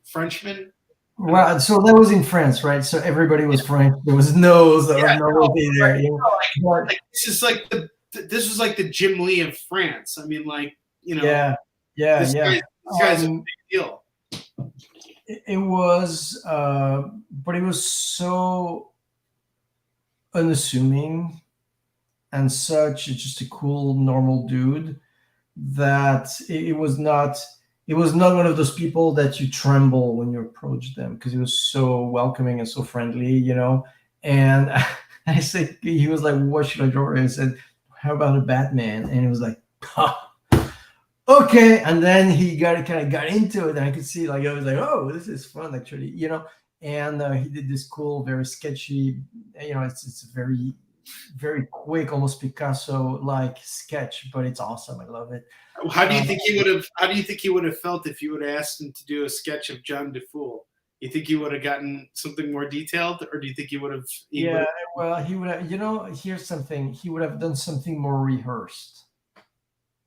Frenchman. Well, so that was in France, right? So everybody was French. There was nobody there. This is like this was like the Jim Lee of France. I mean, like. Yeah. This guy's a big deal. It was, but it was so unassuming and just a cool, normal dude that it was not one of those people that you tremble when you approach them, because he was so welcoming and so friendly, And I said, he was like, "What should I draw?" And I said, "How about a Batman?" And he was like, okay. And then he kind of got into it, and I could see, like, I was like, "Oh, this is fun, actually," And he did this cool, very sketchy, it's very, very quick, almost Picasso-like sketch, but it's awesome. I love it. How do you think he would have felt if you would have asked him to do a sketch of John DeFool? You think he would have gotten something more detailed, or do you think he would have? Well, he would have. Here's something. He would have done something more rehearsed.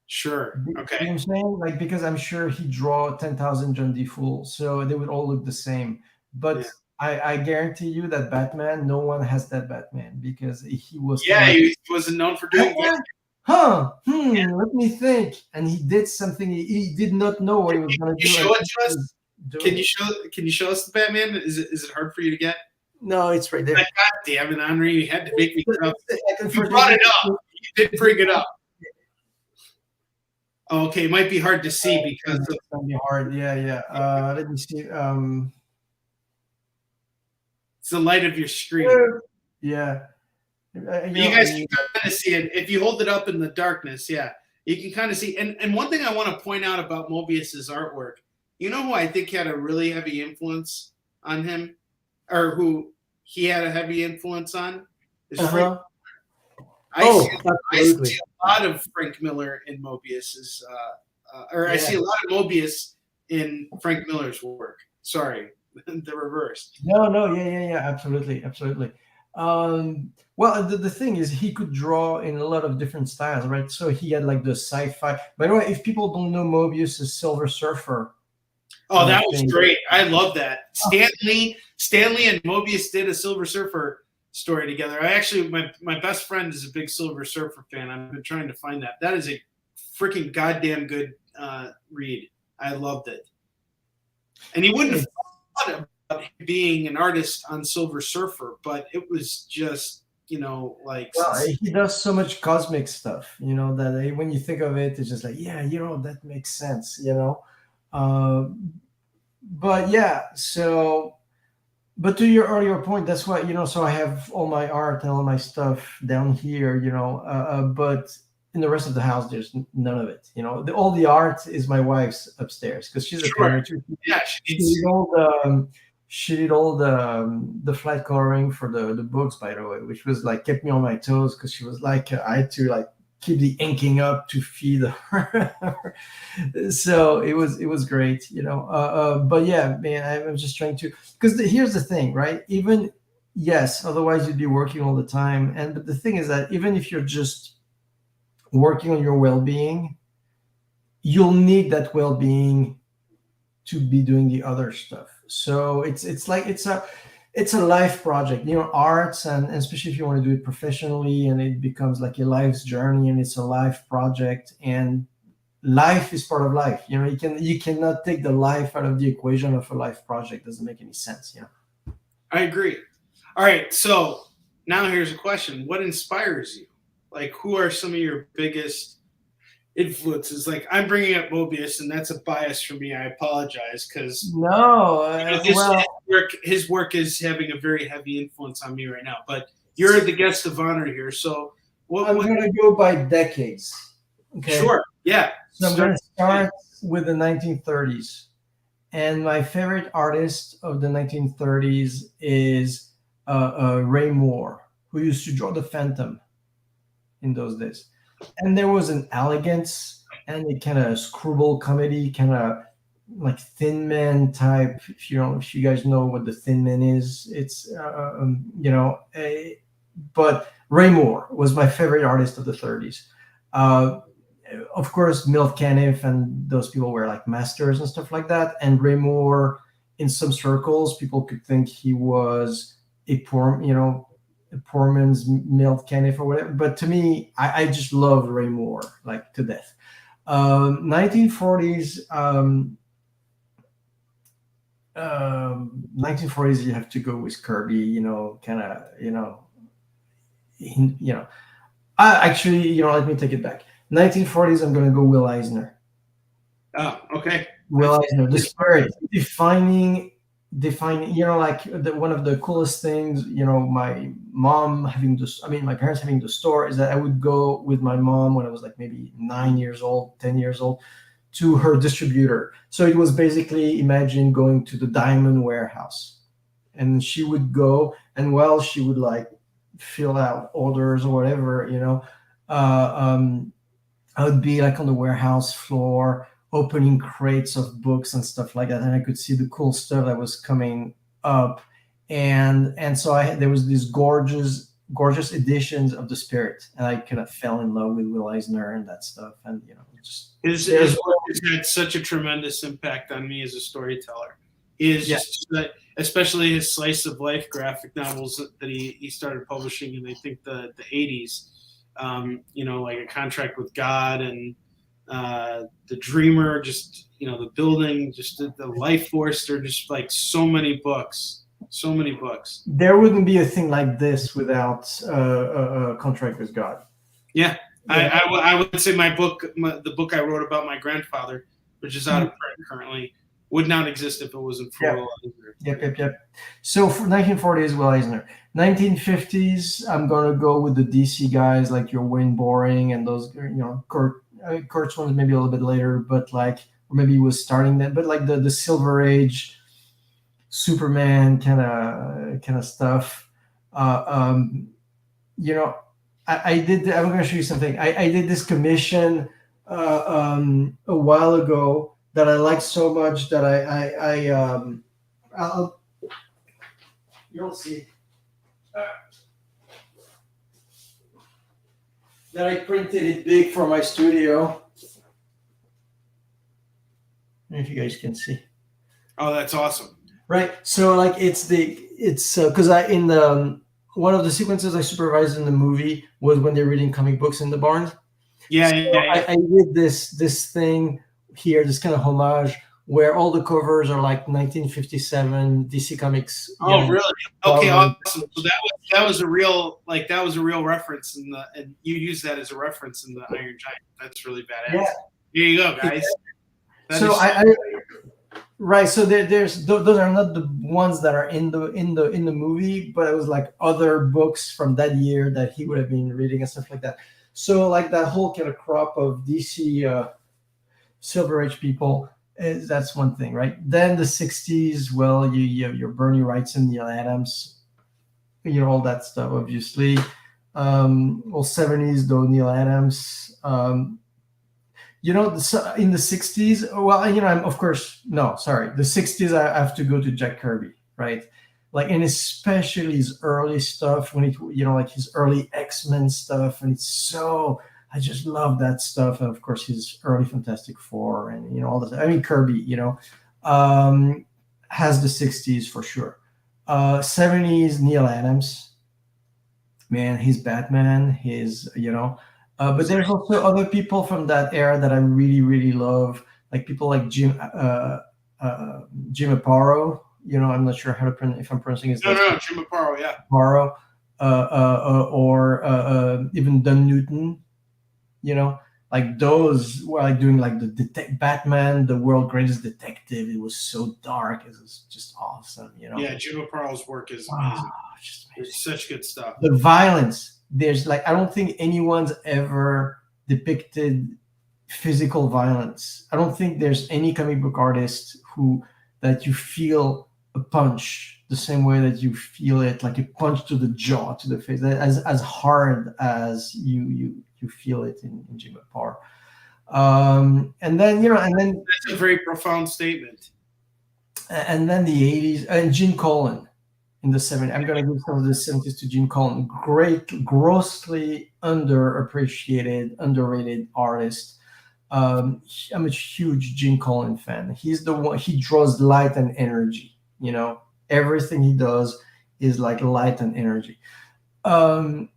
Sure. Okay. You know what I'm saying? Like, because I'm sure he draw 10,000 John DeFool, so they would all look the same. But I guarantee you that Batman, no one has that Batman, because he was. Yeah, he wasn't known for doing that. Let me think. And he did something he did not know what he was going to do. Show it to us. Can you show us the Batman? Is it hard for you to get? No, it's right there. God damn it, Onrie, you had to make me come. You brought it up. You did bring it up. Oh, okay, it might be hard to see because it's gonna be hard. Yeah. Let me see. It's the light of your screen. Yeah. You guys can kind of see it if you hold it up in the darkness. Yeah, you can kind of see. And one thing I want to point out about Mobius's artwork, who I think had a really heavy influence on him, or who he had a heavy influence on, is Frank. I see a lot of Frank Miller in Mobius's, I see a lot of Mobius in Frank Miller's work. Sorry, the reverse. No, yeah, absolutely. Well, the thing is, he could draw in a lot of different styles, right? So he had like the sci-fi. By the way, if people don't know Mobius, Silver Surfer. Oh, that was great. I love that. Stanley and Mobius did a Silver Surfer story together. My best friend is a big Silver Surfer fan. I've been trying to find that. That is a freaking goddamn good read. I loved it. And he wouldn't have thought about being an artist on Silver Surfer, but it was just, like. Well, he does so much cosmic stuff, that when you think of it, it's just like, yeah, that makes sense, But yeah, so. But to your earlier point, that's why, so I have all my art and all my stuff down here, but in the rest of the house, there's none of it. All the art is my wife's upstairs, because she's a painter too. Yeah, she did all the flat coloring for the books, by the way, which was like kept me on my toes, because she was like, I had to like keep the inking up to feed her. So it was great, but yeah, man, I'm just trying to, because here's the thing, right? Even, yes, otherwise you'd be working all the time. But the thing is that even if you're just working on your well-being, you'll need that well-being to be doing the other stuff. So it's like it's a life project, arts, and especially if you want to do it professionally, and it becomes like a life's journey, and it's a life project, and life is part of life. You cannot take the life out of the equation of a life project. Doesn't make any sense. I agree. All right, so now here's a question: what inspires you? Like, who are some of your biggest influences? Like, I'm bringing up Mobius, and that's a bias for me. I apologize, because No, his work is having a very heavy influence on me right now. But you're the guest of honor here, so I'm going to go by decades. Okay. Sure. Yeah. So I'm going to start with the 1930s. And my favorite artist of the 1930s is Ray Moore, who used to draw the Phantom in those days. And there was an elegance and a kind of screwball comedy, kind of like Thin Man type. If you guys know what the Thin Man is, it's but Ray Moore was my favorite artist of the 30s. Of course, Milt Caniff and those people were like masters and stuff like that. And Ray Moore, in some circles, people could think he was a poor man's Milt Caniff or whatever. But to me, I just love Ray Moore like to death. 1940s. 1940s, you have to go with Kirby. Actually, let me take it back. 1940s, I'm going to go Will Eisner. Oh, okay. Will Eisner, the spirit, defining, one of the coolest things, my parents having the store, is that I would go with my mom when I was like maybe 9 years old, 10 years old, to her distributor. So it was basically, imagine going to the diamond warehouse, and she would go, and while she would like fill out orders or whatever, I would be like on the warehouse floor opening crates of books and stuff like that, and I could see the cool stuff that was coming up, and so there was these gorgeous editions of the Spirit, and I kind of fell in love with Will Eisner and that stuff, and his work has had such a tremendous impact on me as a storyteller. Especially his slice of life graphic novels that he started publishing in, I think, the 80s. Like A Contract with God and The Dreamer, just the Building, just the Life Force. They're just like so many books. There wouldn't be a thing like this without a Contract with God. Yeah. I would say the book I wrote about my grandfather, which is out of print currently, would not exist if it wasn't for Will Eisner. Yep. So for 1940s, Will Eisner. 1950s, I'm gonna go with the DC guys like your Wayne Boring and those, Kurt's one is maybe a little bit later, but like, or maybe he was starting that, but like the Silver Age, Superman kind of stuff. I'm going to show you something. I did this commission a while ago that I liked so much that you'll see that I printed it big for my studio. I don't know if you guys can see. Oh, that's awesome. Right. So like it's because in the one of the sequences I supervised in the movie was when they're reading comic books in the barn. Yeah, so I did this thing here, this kind of homage where all the covers are like 1957 DC Comics. Oh, really? Okay, awesome. So that was a real reference, and you use that as a reference in the Iron Giant. That's really badass. Yeah. Here you go, guys. Right. So there's those are not the ones that are in the movie, but it was like other books from that year that he would have been reading and stuff like that. So like that whole kind of crop of DC Silver Age people, that's one thing, right? Then the 60s, well, you have your Bernie Wrightson, Neil Adams, all that stuff, obviously. 70s, though, Neil Adams. In the 60s, well, the 60s, I have to go to Jack Kirby, right? Like, and especially his early stuff when like his early X-Men stuff. And I just love that stuff. And of course, his early Fantastic Four and, all that. I mean, Kirby, has the 60s for sure. 70s Neil Adams, man, he's Batman, his, you know. But there's also other people from that era that I really, really love, like people like Jim Aparo. You know, I'm not sure how to pronounce, if I'm pronouncing his last name. Jim Aparo, yeah. Aparo, or even Dunn Newton. You know, like those were like doing like the Batman, the world greatest detective. It was so dark. It was just awesome. You know. Yeah, Jim Aparo's work is amazing. Just amazing. It's such good stuff. The violence, there's like, I don't think anyone's ever depicted physical violence. I don't think there's any comic book artist who that you feel a punch the same way that you feel it, like a punch to the jaw, to the face, as hard as you feel it in Jim Apar. And then, you know, and then that's a very profound statement. And then the 80s, and Gene Colan in the 70s. I'm going to give some of the 70s to Gene Colan. Great, grossly underappreciated, underrated artist. I'm a huge Gene Colan fan. He's the one, he draws light and energy. You know, everything he does is like light and energy. And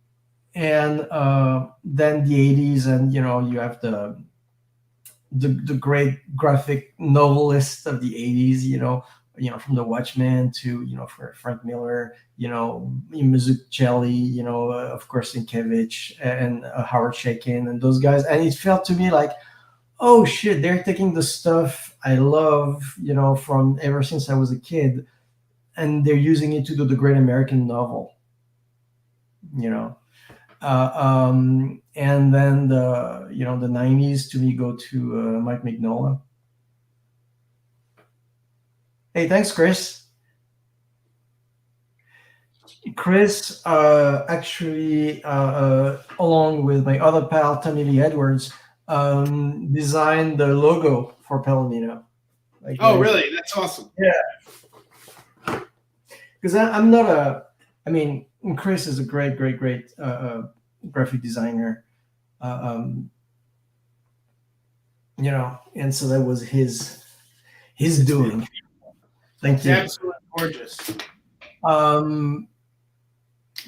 then the 80s, and, you know, you have the great graphic novelist of the 80s, you know, from the Watchmen to, you know, for Frank Miller, you know, Mazzucchelli, you know, of course, Sienkiewicz and Howard Chaykin and those guys. And it felt to me like, oh shit, they're taking the stuff I love, you know, from ever since I was a kid, and they're using it to do the great American novel, you know. And then the, you know, the 90s to me go to Mike Mignola. Hey, thanks, Chris. Chris actually, along with my other pal Tommy Lee Edwards, designed the logo for Palomino. Like, oh, really? That's awesome. Yeah. Because I'm not a, I mean, Chris is a great graphic designer, you know, and so that was his doing. Thank you. It's absolutely gorgeous.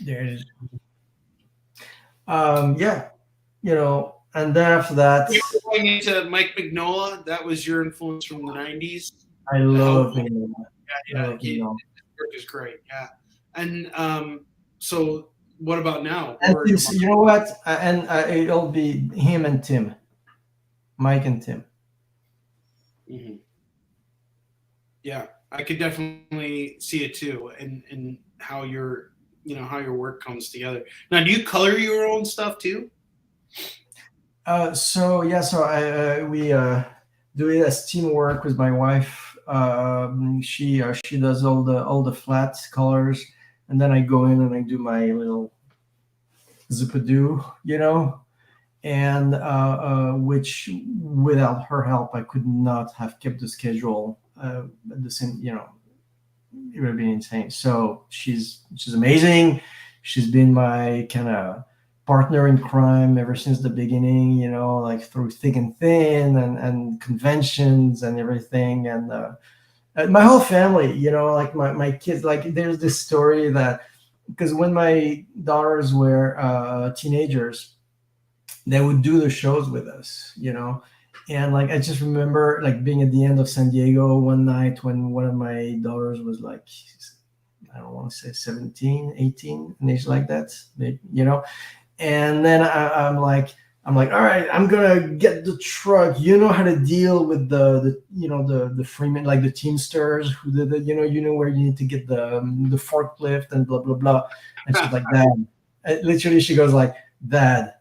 There it is. Yeah, you know, and then after that, you were going into Mike Mignola. That was your influence from the 90s. I love Mignola. Yeah, his work is great. Yeah, and so what about now? And you know what? And it'll be him and Tim, Mike and Tim. Mm-hmm. Yeah, I could definitely see it too, and how your, you know, how your work comes together. Now, do you color your own stuff too? So we do it as teamwork with my wife. She does all the flat colors, and then I go in and I do my little zip-a-do, you know, and which without her help I could not have kept the schedule at the same, you know, it would have been insane. So she's amazing. She's been my kind of partner in crime ever since the beginning, you know, like through thick and thin and conventions and everything. And my whole family, you know, like my kids, like there's this story that, because when my daughters were teenagers, they would do the shows with us, you know. And like I just remember like being at the end of San Diego one night when one of my daughters was like, I don't want to say 17, 18, and age like that, you know. And then I'm like, all right, I'm gonna get the truck. You know how to deal with the you know, the freemen, like the Teamsters, who the you know where you need to get the forklift and blah blah blah. And she's like, Dad, literally she goes like, Dad,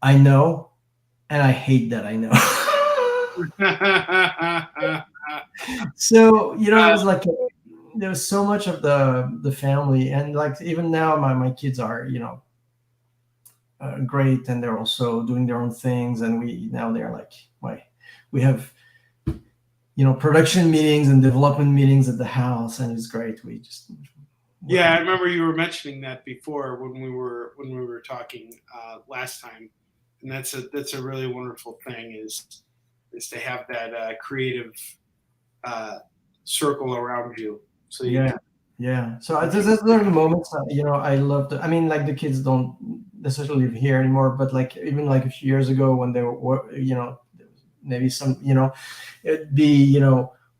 I know, and I hate that I know. So, you know, it was like there was so much of the family, and like even now my kids are, you know, great, and they're also doing their own things, and they're like, we have, you know, production meetings and development meetings at the house, and it's great. We just I remember you were mentioning that before when we were talking last time, and that's a really wonderful thing is to have that creative circle around you. So you can Yeah. So those are the moments that, I love I mean, like the kids don't necessarily live here anymore, but like even like a few years ago when they were, maybe some, it'd be,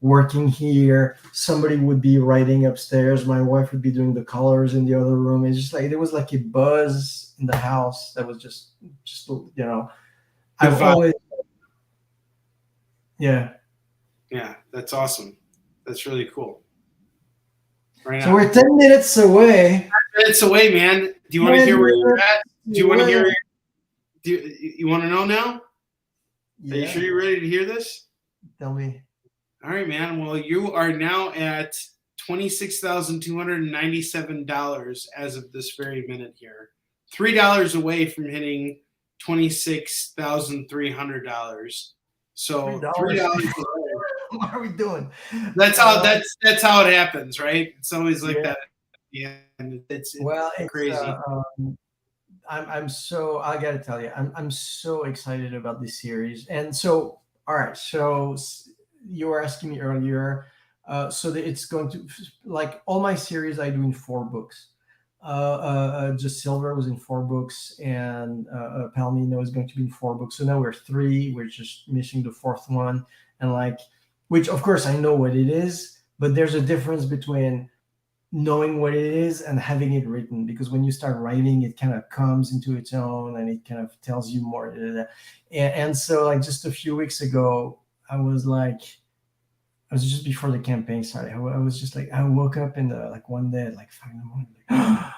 working here, somebody would be writing upstairs, my wife would be doing the colors in the other room. It's just like there was like a buzz in the house that was just Good I've vibe. always, yeah. Yeah, that's awesome. That's really cool. Right So on. we're 10 minutes away. Minutes away, man. Do you want to 10 hear where you're minutes at? Do you want to away. hear? You want to know now? Are you Yeah. sure you're ready to hear this? Tell me. All right, man. Well, you are now at $26,297 as of this very minute here. $3 away from hitting $26,300. So $3. $3. What are we doing? That's how it happens, right? It's always like Yeah. that. Yeah, it's Well, crazy. I'm so, I gotta tell you, I'm so excited about this series. And so, all right, so you were asking me earlier, so that it's going to, like, all my series I do in 4 books. Just Silver was in 4 books, and Palomino is going to be in 4 books. So now we're 3. We're just missing the 4th one, and like, which of course I know what it is, but there's a difference between knowing what it is and having it written, because when you start writing it kind of comes into its own and it kind of tells you more. And so like just a few weeks ago I was just before the campaign started. I was just like, I woke up in the like one day at like 5 in the morning, like,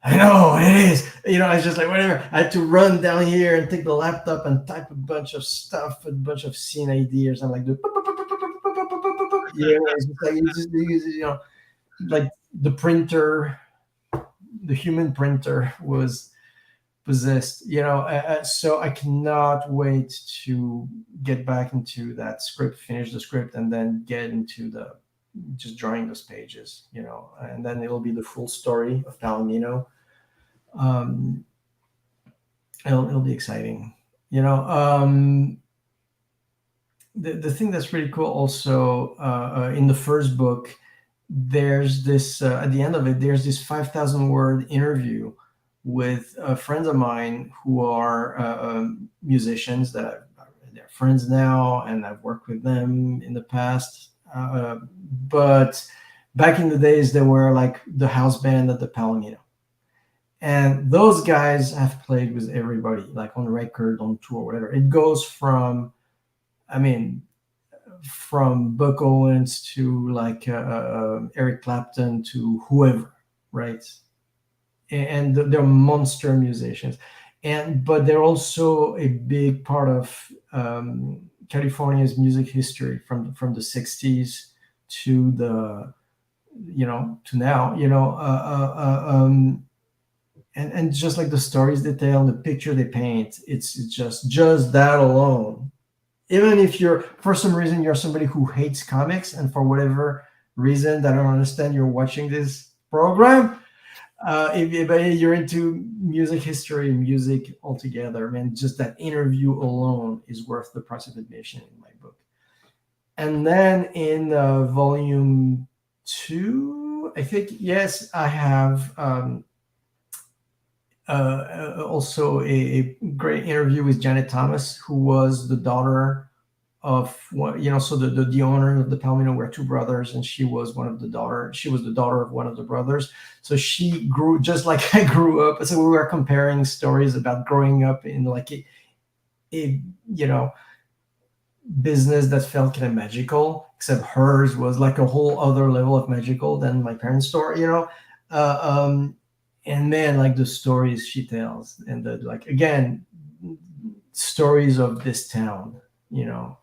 I know it is. I was just like, whatever. I had to run down here and take the laptop and type a bunch of stuff, a bunch of scene ideas, and like it's just like like the printer, the human printer was possessed. So I cannot wait to get back into that script, finish the script, and then get into the just drawing those pages. And then it'll be the full story of Palomino. It'll be exciting. The thing that's really cool also, in the first book, there's this at the end of it, there's this 5,000 word interview with friends of mine who are musicians that they're friends now, and I've worked with them in the past. But back in the days, they were like the house band at the Palomino. And those guys have played with everybody, like on record, on tour, whatever. It goes from, I mean, from Buck Owens to like Eric Clapton to whoever, right? And they're monster musicians, but they're also a big part of California's music history from the '60s to the to now. And just like the stories they tell, the picture they paint, it's just that alone. Even if you're, for some reason, you're somebody who hates comics, and for whatever reason that I don't understand, you're watching this program. If you're into music history, music altogether, man, just that interview alone is worth the price of admission in my book. And then in volume 2, I think, yes, I have also a great interview with Janet Thomas, who was the daughter of one, so the owner of the Palomino were 2 brothers, and she was the daughter of one of the brothers. So she grew just like I grew up. So we were comparing stories about growing up in like a business that felt kind of magical, except hers was like a whole other level of magical than my parents' store. And man, like the stories she tells, and the, like, again, stories of this town,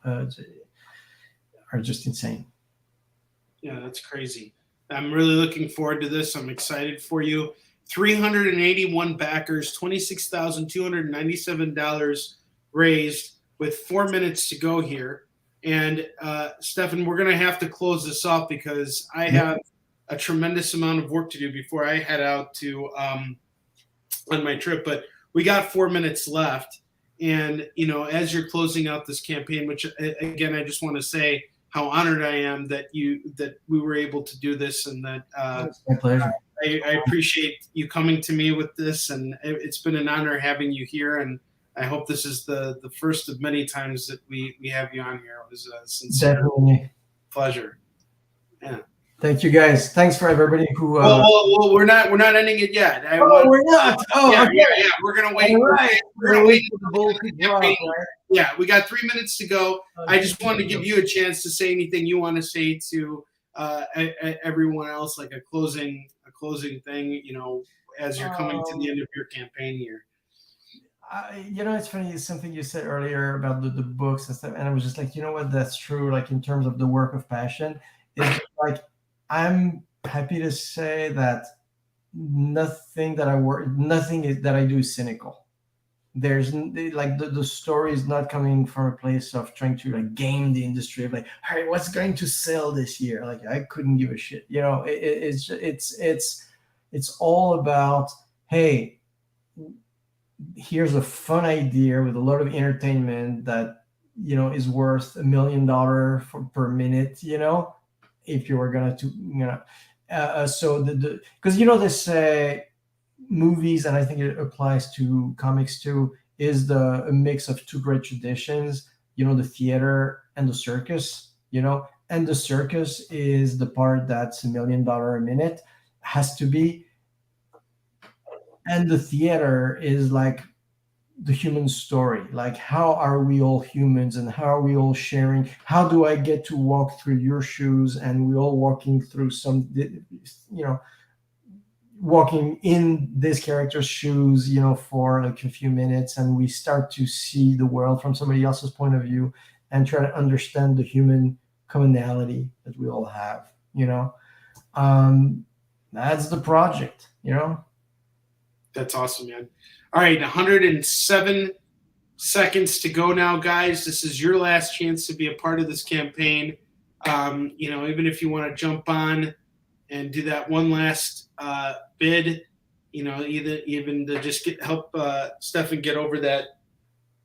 are just insane. Yeah, that's crazy. I'm really looking forward to this. I'm excited for you. 381 backers, $26,297 raised with 4 minutes to go here. And Stephan, we're going to have to close this off because I have a tremendous amount of work to do before I head out to on my trip. But we got 4 minutes left. And, as you're closing out this campaign, which, again, I just want to say, how honored I am that we were able to do this, and that It's my pleasure. I appreciate you coming to me with this, and it's been an honor having you here. And I hope this is the first of many times that we have you on here. It was a sincere Definitely. pleasure. Yeah. Thank you, guys. Thanks for everybody who. Well, we're not ending it yet. We're not. Oh, yeah, okay. yeah. We're gonna wait. All right. We're gonna wait for the bull to drop, right? Yeah, we got 3 minutes to go. I just wanted to give you a chance to say anything you want to say to everyone else, like a closing thing, as you're coming to the end of your campaign here. It's funny. It's something you said earlier about the books and stuff, and I was just like, you know what? That's true. Like in terms of the work of passion, it's like I'm happy to say that nothing that I do is cynical. There's like the story is not coming from a place of trying to like game the industry of like, all right, what's going to sell this year? Like I couldn't give a shit. It's all about, hey, here's a fun idea with a lot of entertainment that is worth $1 million per minute. If you were gonna so because they say movies, and I think it applies to comics too, is a mix of two great traditions, the theater and the circus, and the circus is the part that's $1 million a minute, has to be, and the theater is like the human story, like how are we all humans and how are we all sharing, how do I get to walk through your shoes and we're all walking through walking in this character's shoes for like a few minutes, and we start to see the world from somebody else's point of view and try to understand the human commonality that we all have. That's the project. That's awesome, man. All right, 107 seconds to go now, guys. This is your last chance to be a part of this campaign. Even if you want to jump on and do that one last bid, even to just help Stephan get over that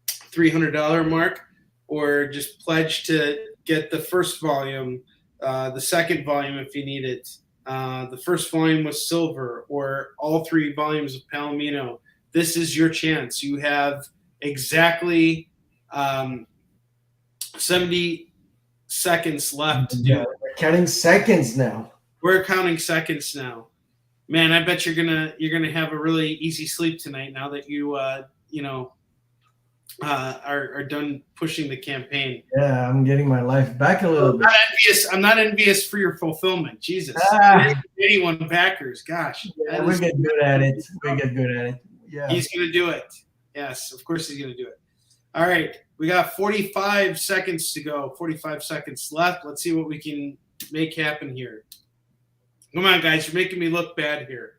$300 mark, or just pledge to get the first volume, the second volume if you need it. The first volume was silver, or all 3 volumes of Palomino. This is your chance. You have exactly 70 seconds left to do it. We're counting seconds now. We're counting seconds now. Man, I bet you're gonna have a really easy sleep tonight now that you are done pushing the campaign. Yeah, I'm getting my life back a little bit. I'm not envious for your fulfillment. Jesus. 81 backers. Gosh. Yeah, we get good at it. Yeah. He's going to do it. Yes, of course he's going to do it. All right. We got 45 seconds to go. 45 seconds left. Let's see what we can make happen here. Come on, guys. You're making me look bad here.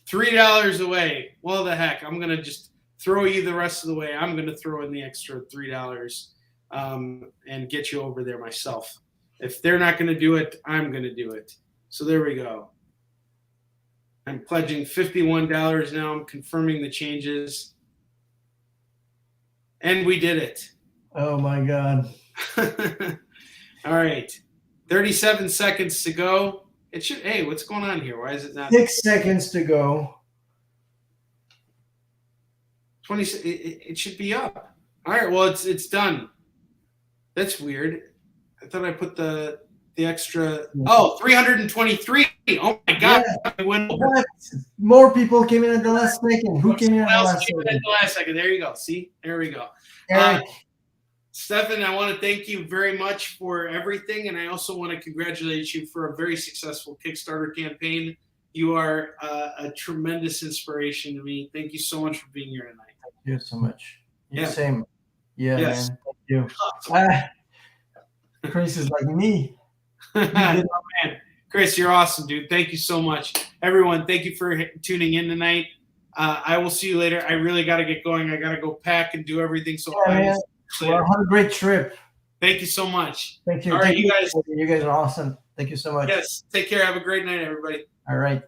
$3 away. Well, the heck. I'm going to just throw you the rest of the way. I'm going to throw in the extra $3 and get you over there myself. If they're not going to do it, I'm going to do it. So there we go. I'm pledging $51 now. I'm confirming the changes. And we did it. Oh, my God. All right. 37 seconds to go. Hey, what's going on here? Why is it not? 6 seconds to go. 20. It should be up. All right. Well, it's done. That's weird. I thought I put the extra. Oh, 323. Oh my God. Yeah. More people came in at the last second. Who came in at the last second? There you go. See? There we go. Stephan, I want to thank you very much for everything. And I also want to congratulate you for a very successful Kickstarter campaign. You are a tremendous inspiration to me. Thank you so much for being here tonight. Thank you so much. Yeah. Same. Yeah, yes. Man. Thank you. Awesome. Chris is like me. Oh, man. Chris, you're awesome, dude. Thank you so much. Everyone, thank you for tuning in tonight. I will see you later. I really got to get going. I got to go pack and do everything. So well, have a great trip. Thank you so much. Thank you. All right, you guys. You guys are awesome. Thank you so much. Yes. Take care. Have a great night, everybody. All right.